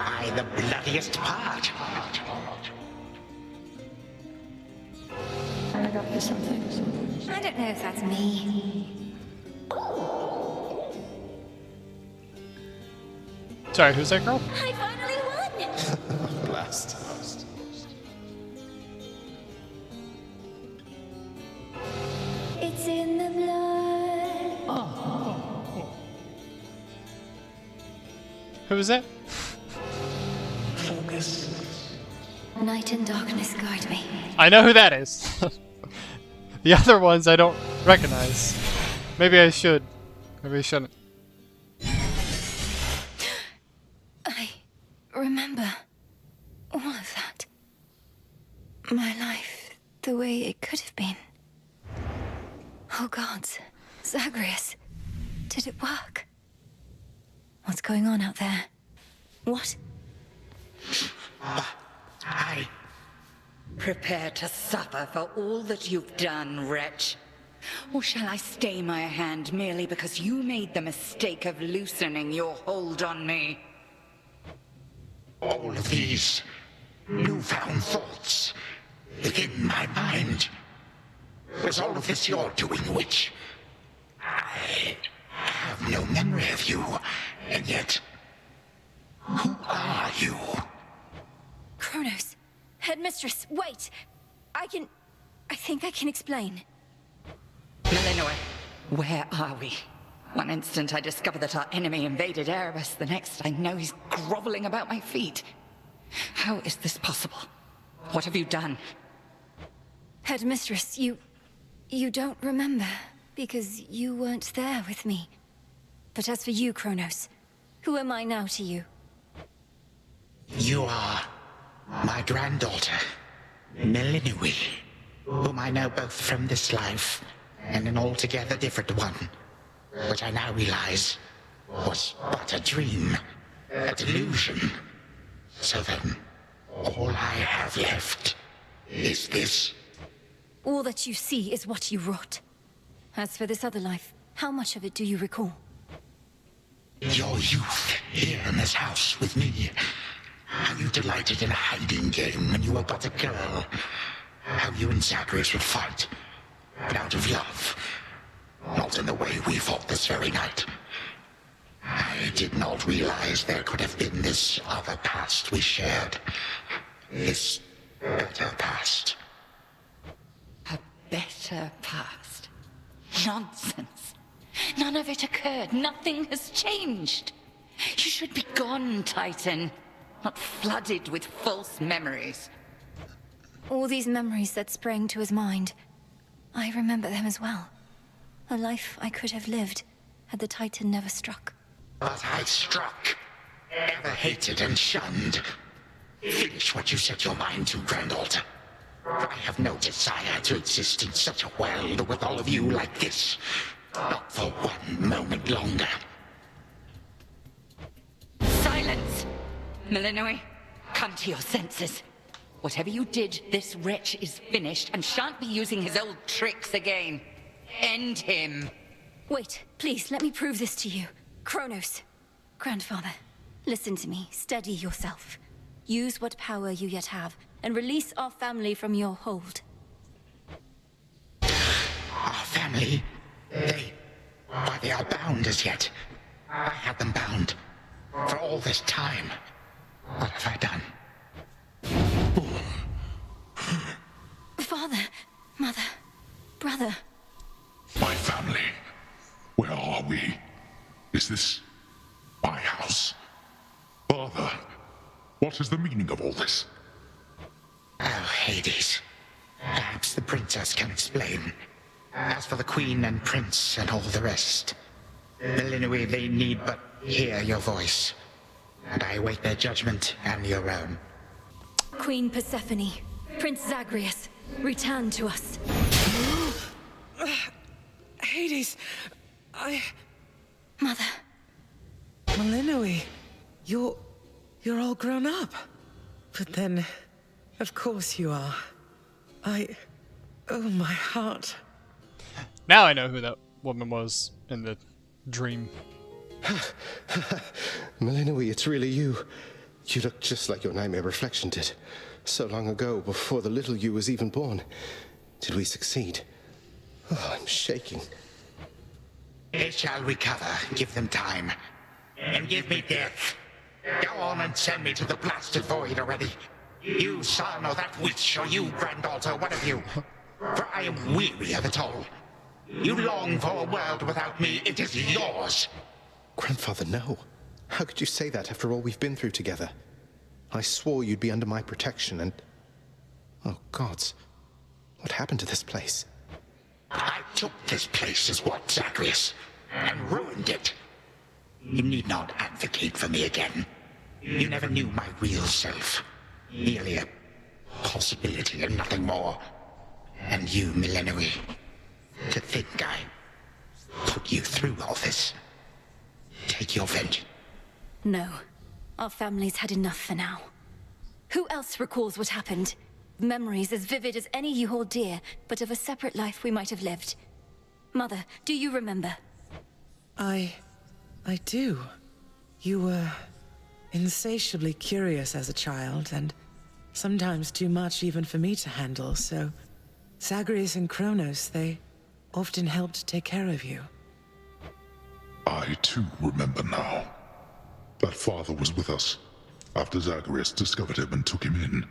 I the bloodiest part. I got you something. I don't know if that's me. Sorry, who's that girl? I finally won! Blast. It's in the blood. Who was that? Focus. Night and darkness guide me. I know who that is. The other ones I don't recognize. Maybe I should. Maybe I shouldn't. I remember all of that. My life, the way it could have been. Oh gods, Zagreus, did it work? What's going on out there? What? I... Prepare to suffer for all that you've done, wretch. Or shall I stay my hand merely because you made the mistake of loosening your hold on me? All of these newfound thoughts within my mind. Was all of this your doing, witch? I have no memory of you, and yet... Who are you? Kronos, headmistress, wait! I think I can explain. Melinoi, where are we? One instant I discover that our enemy invaded Erebus, the next I know he's groveling about my feet. How is this possible? What have you done? Headmistress, you don't remember, because you weren't there with me. But as for you, Kronos, who am I now to you? You are my granddaughter, Melinoi, whom I know both from this life and an altogether different one, which I now realize was but a dream, a delusion. So then, all I have left is this. All that you see is what you wrought. As for this other life, how much of it do you recall? Your youth here in this house with me. How you delighted in a hiding game when you were but a girl. How you and Zagreus would fight. But out of love. Not in the way we fought this very night. I did not realize there could have been this other past we shared. This better past. A better past? Nonsense. None of it occurred. Nothing has changed. You should be gone, Titan. Not flooded with false memories. All these memories that sprang to his mind. I remember them as well. A life I could have lived had the Titan never struck. But I struck. Ever hated and shunned. Finish what you set your mind to, granddaughter. I have no desire to exist in such a world with all of you like this. Not for one moment longer. Silence! Melinoi, come to your senses. Whatever you did, this wretch is finished and shan't be using his old tricks again. End him. Wait, please, let me prove this to you. Kronos. Grandfather, listen to me. Steady yourself. Use what power you yet have, and release our family from your hold. Our family? Why, they are bound as yet. I had them bound. For all this time. What have I done? Father, mother, brother. My family. Where are we? Is this my house? Father, what is the meaning of all this? Oh, Hades. Perhaps the princess can explain. As for the queen and prince and all the rest, Melinoi, they need but hear your voice. And I await their judgment and your own. Queen Persephone, Prince Zagreus, return to us. Hades, Mother. Melinoi, You're all grown up. But then, of course you are. Oh, my heart. Now I know who that woman was in the dream. Melinoi, it's really you. You look just like your nightmare reflection did. So long ago, before the little you was even born. Did we succeed? Oh, I'm shaking. They shall recover. Give them time. And give me death. Go on and send me to the blasted void already. You son or that witch, or you granddaughter, one of you. For I am weary of it all. You long for a world without me. It is yours. Grandfather, no. How could you say that after all we've been through together? I swore you'd be under my protection and... Oh, gods. What happened to this place? I took this place as what, Zagreus? And ruined it. You need not advocate for me again. You never knew my real self. Merely a possibility and nothing more. And you, Melinoi. To think I put you through all this. Take your vengeance. No. Our family's had enough for now. Who else recalls what happened? Memories as vivid as any you hold dear, but of a separate life we might have lived. Mother, do you remember? I do. You were insatiably curious as a child, and sometimes too much even for me to handle, so Zagreus and Kronos, they often helped take care of you. I too remember now. That father was with us after Zagreus discovered him and took him in.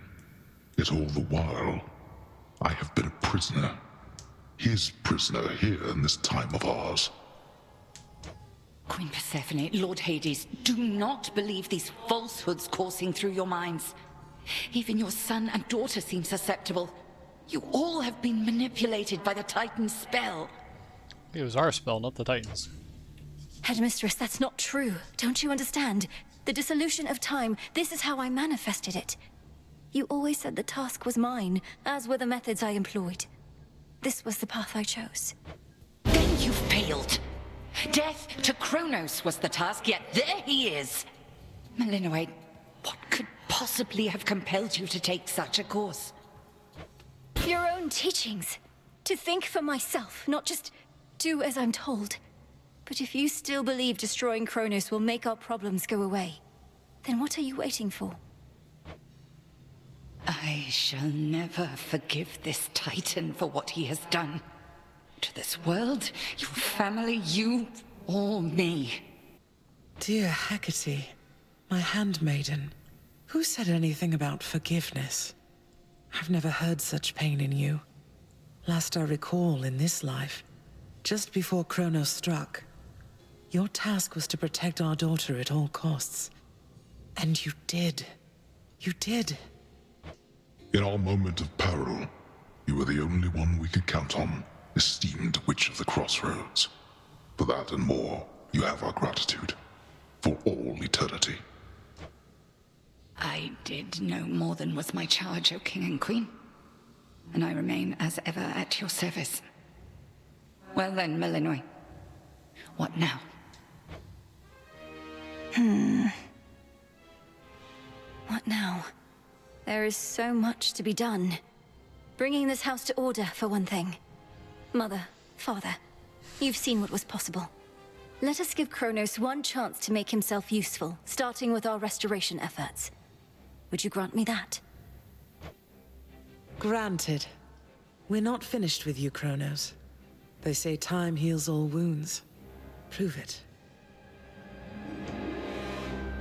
Yet all the while, I have been a prisoner. His prisoner here in this time of ours. Queen Persephone, Lord Hades, do not believe these falsehoods coursing through your minds. Even your son and daughter seem susceptible. You all have been manipulated by the Titan's spell. It was our spell, not the Titans. Headmistress, that's not true. Don't you understand? The dissolution of time, this is how I manifested it. You always said the task was mine, as were the methods I employed. This was the path I chose. Then you failed. Death to Kronos was the task, yet there he is. Melinoi, what could possibly have compelled you to take such a course? Your own teachings. To think for myself, not just do as I'm told. But if you still believe destroying Kronos will make our problems go away, then what are you waiting for? I shall never forgive this Titan for what he has done. To this world, your family, you, or me. Dear Hecate, my handmaiden, who said anything about forgiveness? I've never heard such pain in you. Last I recall in this life, just before Kronos struck, your task was to protect our daughter at all costs. And you did. You did. In our moment of peril, you were the only one we could count on, esteemed Witch of the Crossroads. For that and more, you have our gratitude. For all eternity. I did no more than was my charge, O King and Queen. And I remain as ever at your service. Well then, Melinoi. What now? What now? There is so much to be done. Bringing this house to order, for one thing. Mother, father, you've seen what was possible. Let us give Kronos one chance to make himself useful, starting with our restoration efforts. Would you grant me that? Granted. We're not finished with you, Kronos. They say time heals all wounds. Prove it.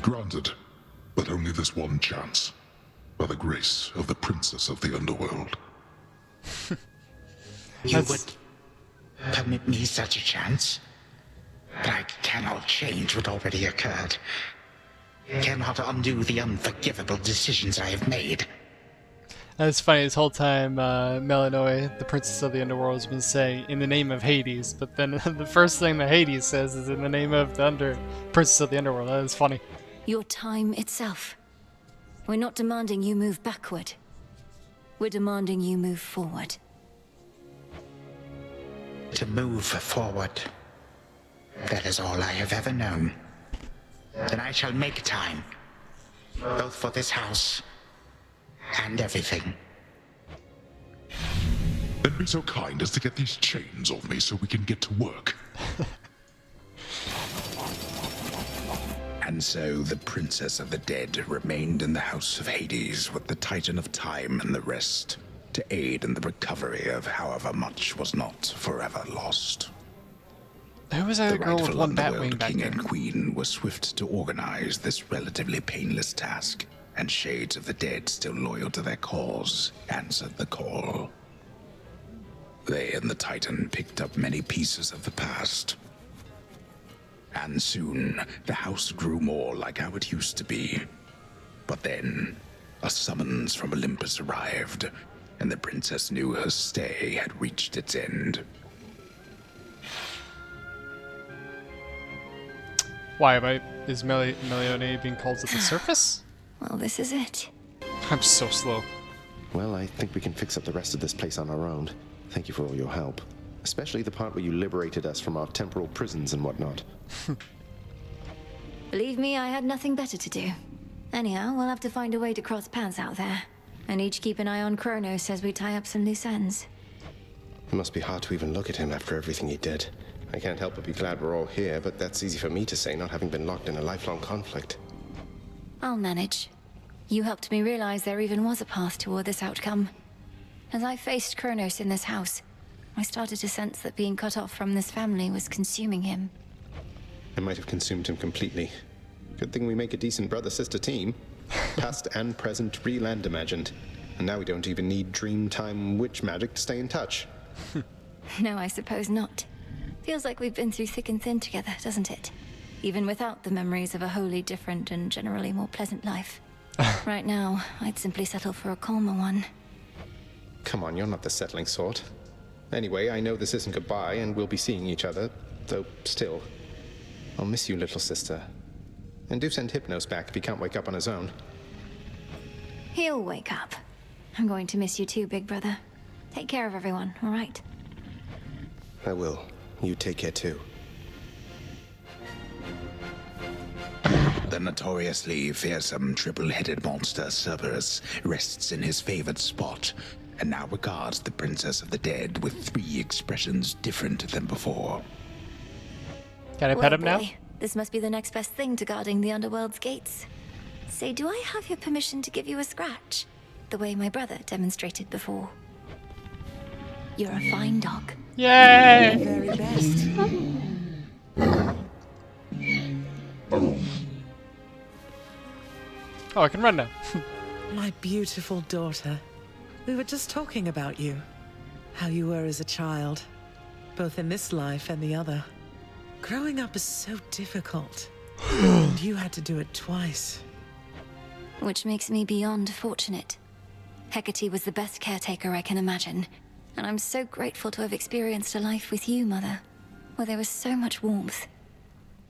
Granted, but only this one chance. By the grace of the Princess of the Underworld. You would permit me such a chance? But I cannot change what already occurred. Cannot undo the unforgivable decisions I have made. That's funny, this whole time Melinoi, the Princess of the Underworld, has been saying, in the name of Hades, but then the first thing that Hades says is in the name of the Princess of the Underworld. That is funny. Your time itself. We're not demanding you move backward. We're demanding you move forward. To move forward. That is all I have ever known. then I shall make time. Both for this house and everything. Then be so kind as to get these chains off me so we can get to work. And so the Princess of the Dead remained in the House of Hades with the Titan of Time and the rest, to aid in the recovery of however much was not forever lost. Who was that The girl with rightful one bat underworld wing back king there? and queen were swift to organize this relatively painless task, and shades of the dead still loyal to their cause answered the call. They and the Titan picked up many pieces of the past. And soon, the house grew more like how it used to be. But then, a summons from Olympus arrived, and the princess knew her stay had reached its end. Why is Melione being called to the surface? Well, this is it. I'm so slow. Well, I think we can fix up the rest of this place on our own. Thank you for all your help. Especially the part where you liberated us from our temporal prisons and whatnot. Believe me, I had nothing better to do. Anyhow, we'll have to find a way to cross paths out there. And each keep an eye on Kronos as we tie up some loose ends. It must be hard to even look at him after everything he did. I can't help but be glad we're all here, but that's easy for me to say, not having been locked in a lifelong conflict. I'll manage. You helped me realize there even was a path toward this outcome. As I faced Kronos in this house, I started to sense that being cut off from this family was consuming him. I might have consumed him completely. Good thing we make a decent brother-sister team. Past and present, real and imagined. And now we don't even need Dreamtime witch magic to stay in touch. No, I suppose not. Feels like we've been through thick and thin together, doesn't it? Even without the memories of a wholly different and generally more pleasant life. Right now, I'd simply settle for a calmer one. Come on, you're not the settling sort. Anyway, I know this isn't goodbye, and we'll be seeing each other, though still. I'll miss you, little sister. And do send Hypnos back if he can't wake up on his own. He'll wake up. I'm going to miss you too, big brother. Take care of everyone, all right? I will. You take care too. The notoriously fearsome triple-headed monster Cerberus rests in his favored spot, and now regards the Princess of the Dead with 3 expressions different than before. Can I pet him now? This must be the next best thing to guarding the underworld's gates. Say, do I have your permission to give you a scratch? The way my brother demonstrated before. You're a fine dog. Yay! Very best. Oh, I can run now. My beautiful daughter. We were just talking about you. How you were as a child. Both in this life and the other. Growing up is so difficult. And you had to do it twice. Which makes me beyond fortunate. Hecate was the best caretaker I can imagine. And I'm so grateful to have experienced a life with you, Mother. Where there was so much warmth.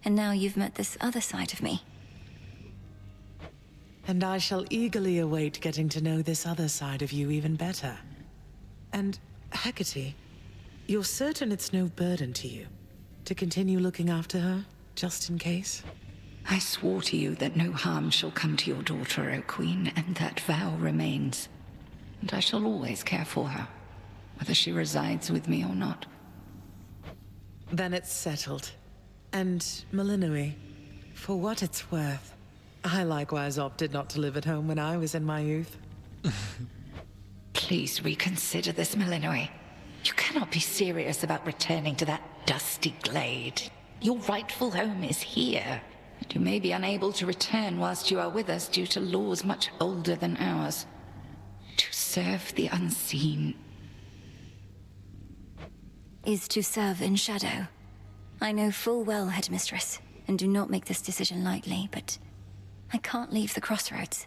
And now you've met this other side of me. And I shall eagerly await getting to know this other side of you even better. And, Hecate, you're certain it's no burden to you to continue looking after her, just in case? I swore to you that no harm shall come to your daughter, O Queen, and that vow remains. And I shall always care for her, whether she resides with me or not. Then it's settled. And, Malinui, for what it's worth, I likewise opted not to live at home when I was in my youth. Please reconsider this, Malinui. You cannot be serious about returning to that dusty glade. Your rightful home is here. And you may be unable to return whilst you are with us due to laws much older than ours. To serve the unseen Is to serve in shadow. I know full well, Headmistress, and do not make this decision lightly, but I can't leave the crossroads.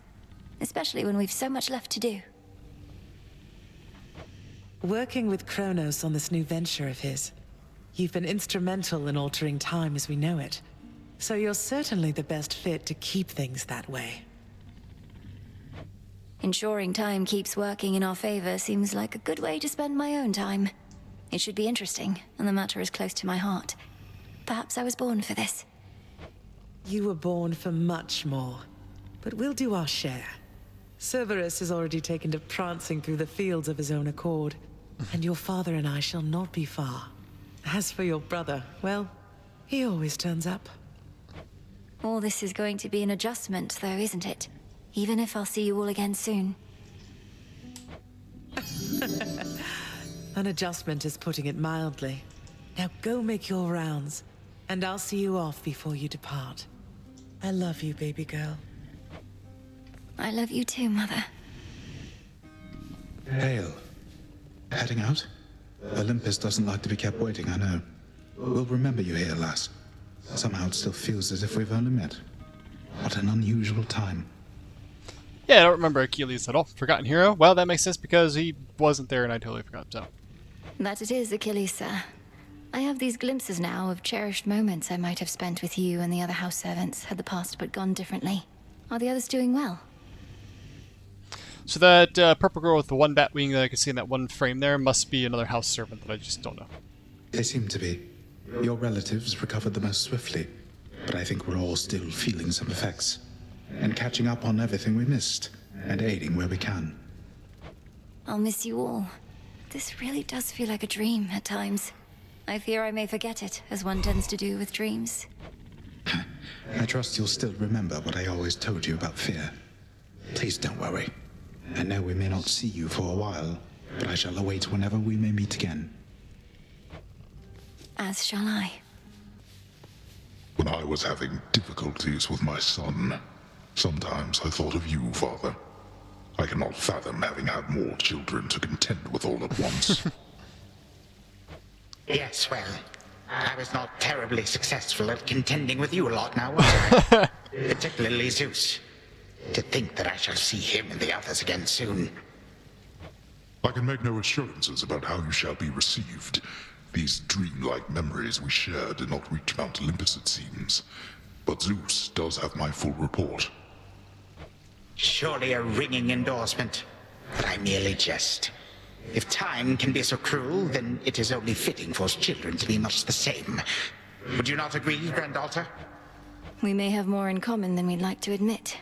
Especially when we've so much left to do. Working with Kronos on this new venture of his, you've been instrumental in altering time as we know it. So you're certainly the best fit to keep things that way. Ensuring time keeps working in our favor seems like a good way to spend my own time. It should be interesting, and the matter is close to my heart. Perhaps I was born for this. You were born for much more, but we'll do our share. Cerberus has already taken to prancing through the fields of his own accord, and your father and I shall not be far. As for your brother, well, he always turns up. All this is going to be an adjustment, though, isn't it? Even if I'll see you all again soon. An adjustment is putting it mildly. Now go make your rounds, and I'll see you off before you depart. I love you, baby girl. I love you too, Mother. Hail. Heading out? Olympus doesn't like to be kept waiting, I know. We'll remember you here, lass. Somehow it still feels as if we've only met. What an unusual time. Yeah, I don't remember Achilles at all. Forgotten hero? Well, that makes sense because he wasn't there and I totally forgot, so. That it is, Achilles, sir. I have these glimpses now of cherished moments I might have spent with you and the other house servants had the past but gone differently. Are the others doing well? So that purple girl with the one bat wing that I could see in that one frame there must be another house servant that I just don't know. They seem to be. Your relatives recovered the most swiftly, but I think we're all still feeling some effects. And catching up on everything we missed, and aiding where we can. I'll miss you all. This really does feel like a dream at times. I fear I may forget it, as one tends to do with dreams. I trust you'll still remember what I always told you about fear. Please don't worry. I know we may not see you for a while, but I shall await whenever we may meet again. As shall I. When I was having difficulties with my son, sometimes I thought of you, Father. I cannot fathom having had more children to contend with all at once. Yes, well, I was not terribly successful at contending with you a lot now, was I? Particularly Zeus. To think that I shall see him and the others again soon. I can make no assurances about how you shall be received. These dreamlike memories we share did not reach Mount Olympus, it seems. But Zeus does have my full report. Surely a ringing endorsement, but I merely jest. If time can be so cruel, then it is only fitting for children to be much the same. Would you not agree, Granddaughter? We may have more in common than we'd like to admit.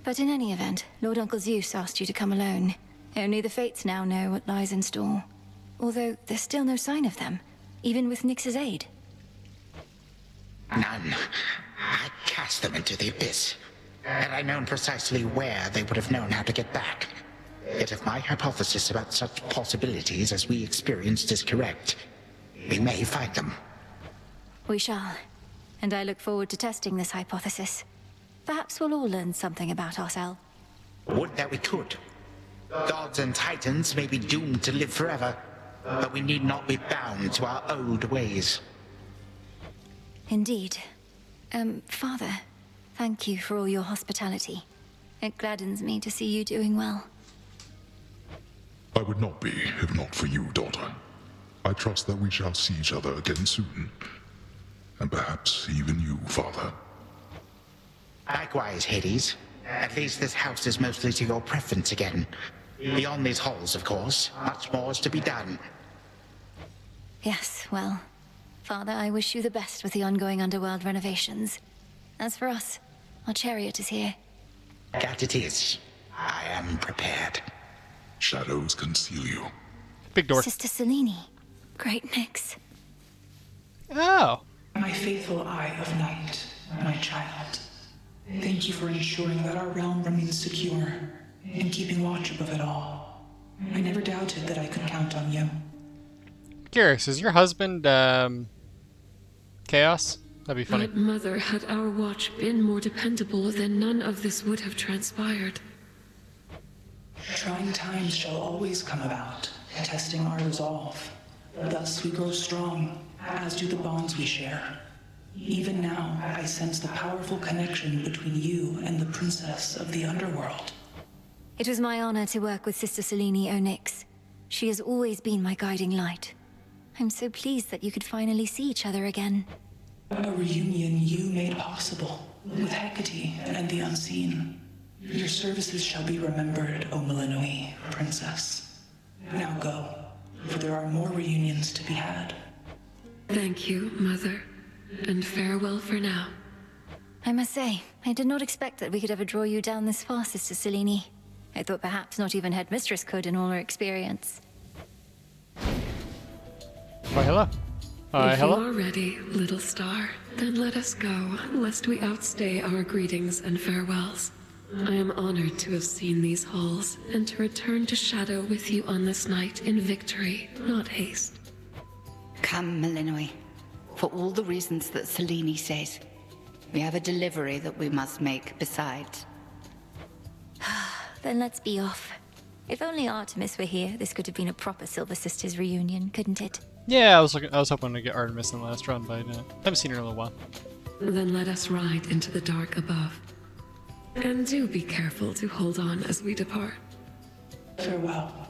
But in any event, Lord Uncle Zeus asked you to come alone. Only the Fates now know what lies in store. Although there's still no sign of them, even with Nyx's aid. None. I cast them into the abyss. Had I known precisely where, they would have known how to get back. Yet if my hypothesis about such possibilities as we experienced is correct, we may find them. We shall. And I look forward to testing this hypothesis. Perhaps we'll all learn something about ourselves. Would that we could. Gods and titans may be doomed to live forever, but we need not be bound to our old ways. Indeed. Father, thank you for all your hospitality. It gladdens me to see you doing well. I would not be, if not for you, daughter. I trust that we shall see each other again soon. And perhaps even you, Father. Likewise, Hades. At least this house is mostly to your preference again. Beyond these halls, of course, much more is to be done. Yes, well, Father, I wish you the best with the ongoing underworld renovations. As for us, our chariot is here. That it is. I am prepared. Shadows conceal you. Big door. Sister Selene. Great Nyx. Oh. My faithful Eye of Night, my child. Thank you for ensuring that our realm remains secure and keeping watch above it all. I never doubted that I could count on you. Curious, is your husband, Chaos? That'd be funny. But Mother, had our watch been more dependable, then none of this would have transpired. Trying times shall always come about, testing our resolve. Thus we grow strong, as do the bonds we share. Even now, I sense the powerful connection between you and the princess of the underworld. It was my honor to work with Sister Selene Onyx. She has always been my guiding light. I'm so pleased that you could finally see each other again. A reunion you made possible, with Hecate and the Unseen. Your services shall be remembered, O Milanoi, Princess. Now go, for there are more reunions to be had. Thank you, Mother, and farewell for now. I must say, I did not expect that we could ever draw you down this far, Sister Selene. I thought perhaps not even Headmistress could in all her experience. Why, hello. If Hello? you are ready, little star, then let us go, lest we outstay our greetings and farewells. I am honored to have seen these halls, and to return to Shadow with you on this night in victory, not haste. Come, Malinois. For all the reasons that Selene says. We have a delivery that we must make besides. Then let's be off. If only Artemis were here, this could have been a proper Silver Sisters reunion, couldn't it? Yeah, I was hoping to get Artemis in the last run, but I haven't seen her in a little while. Then let us ride into the dark above. And do be careful to hold on as we depart. Farewell.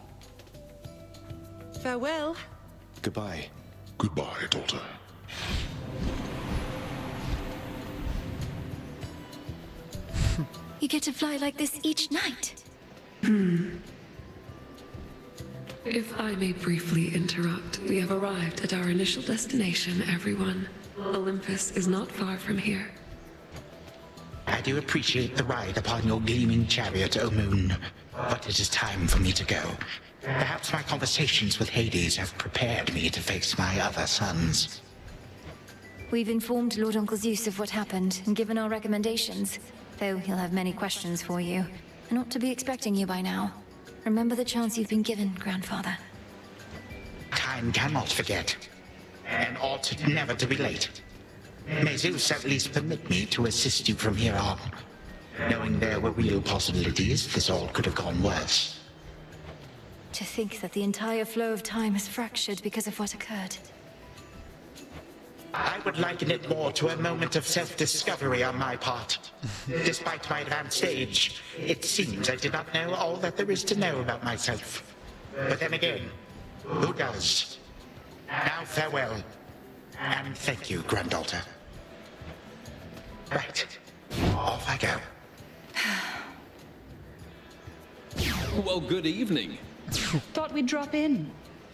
Farewell. Goodbye. Goodbye, daughter. You get to fly like this each night. If I may briefly interrupt, we have arrived at our initial destination, everyone. Olympus is not far from here. I do appreciate the ride upon your gleaming chariot, O Moon, but it is time for me to go. Perhaps my conversations with Hades have prepared me to face my other sons. We've informed Lord Uncle Zeus of what happened and given our recommendations, though he'll have many questions for you, and ought to be expecting you by now. Remember the chance you've been given, Grandfather. Time cannot forget, and ought never to be late. May Zeus at least permit me to assist you from here on. Knowing there were real possibilities, this all could have gone worse. To think that the entire flow of time is fractured because of what occurred. I would liken it more to a moment of self-discovery on my part. Despite my advanced age, it seems I did not know all that there is to know about myself. But then again, who does? Now farewell, and thank you, granddaughter. Right, off I go. Well, good evening. Thought we'd drop in.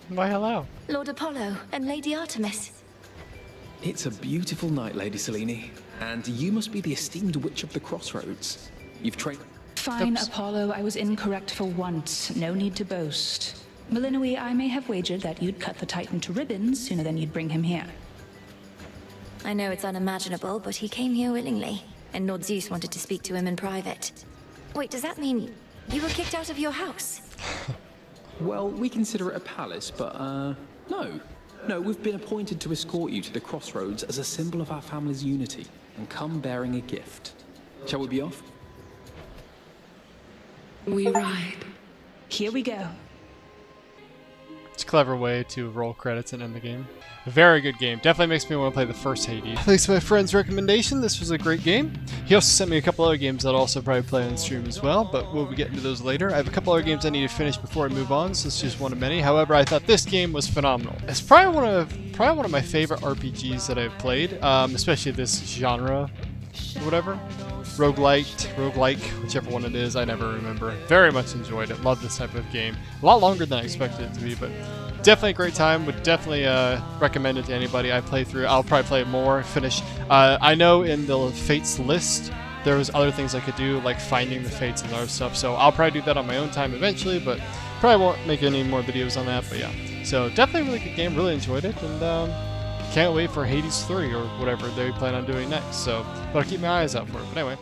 Why, hello. Lord Apollo and Lady Artemis. It's a beautiful night, Lady Selene, and you must be the esteemed Witch of the Crossroads. You've trained... Fine, Apollo, I was incorrect for once. No need to boast. Malinois, I may have wagered that you'd cut the Titan to ribbons sooner than you'd bring him here. I know it's unimaginable, but he came here willingly, and Lord Zeus wanted to speak to him in private. Wait, does that mean you were kicked out of your house? Well, we consider it a palace, but, no. No, we've been appointed to escort you to the Crossroads as a symbol of our family's unity, and come bearing a gift. Shall we be off? We ride. Here we go. It's a clever way to roll credits and end the game. A very good game. Definitely makes me want to play the first Hades. Thanks to my friend's recommendation, this was a great game. He also sent me a couple other games that I'll also probably play on stream as well, but we'll be getting to those later. I have a couple other games I need to finish before I move on, so it's just one of many. However, I thought this game was phenomenal. It's probably one of my favorite RPGs that I've played, especially this genre or whatever. Roguelike, whichever one it is, I never remember. Very much enjoyed it. Love this type of game. A lot longer than I expected it to be, but definitely a great time. Would definitely recommend it to anybody I play through. I'll probably play it more, finish. I know in the Fates list, there was other things I could do, like finding the Fates and other stuff, so I'll probably do that on my own time eventually, but probably won't make any more videos on that, but yeah. So definitely a really good game, really enjoyed it, and can't wait for Hades 3 or whatever they plan on doing next, so, but I'll keep my eyes out for it, but anyway.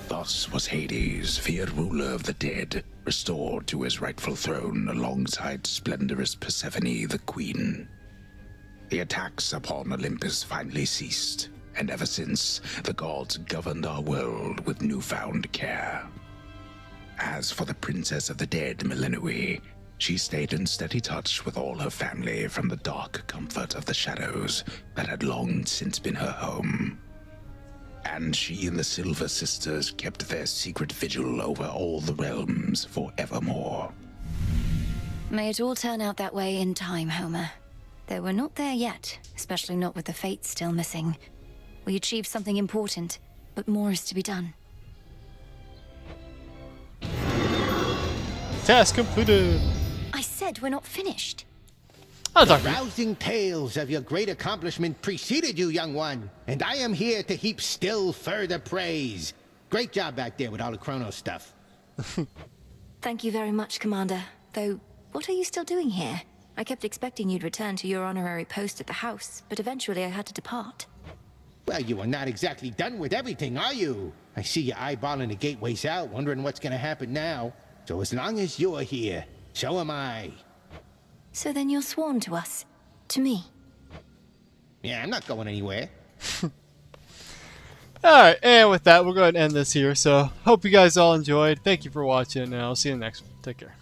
Thus was Hades, feared ruler of the dead, restored to his rightful throne alongside splendorous Persephone the queen. The attacks upon Olympus finally ceased, and ever since, the gods governed our world with newfound care. As for the princess of the dead, Malinois, she stayed in steady touch with all her family from the dark comfort of the shadows that had long since been her home. And she and the Silver Sisters kept their secret vigil over all the realms forevermore. May it all turn out that way in time, Homer. Though we're not there yet, especially not with the Fates still missing. We achieved something important, but more is to be done. Task completed! I said we're not finished. I'll The talk to you. rousing tales of your great accomplishment preceded you, young one, and I am here to heap still further praise. Great job back there with all the Chronos stuff. Thank you very much, Commander. Though, what are you still doing here? I kept expecting you'd return to your honorary post at the house, but eventually I had to depart. Well, you are not exactly done with everything, are you? I see you eyeballing the gateways out, wondering what's gonna happen now. So as long as you're here, so am I. So then you're sworn to us. To me. Yeah, I'm not going anywhere. Alright, and with that, we'll go ahead and end this here. So, hope you guys all enjoyed. Thank you for watching, and I'll see you in the next one. Take care.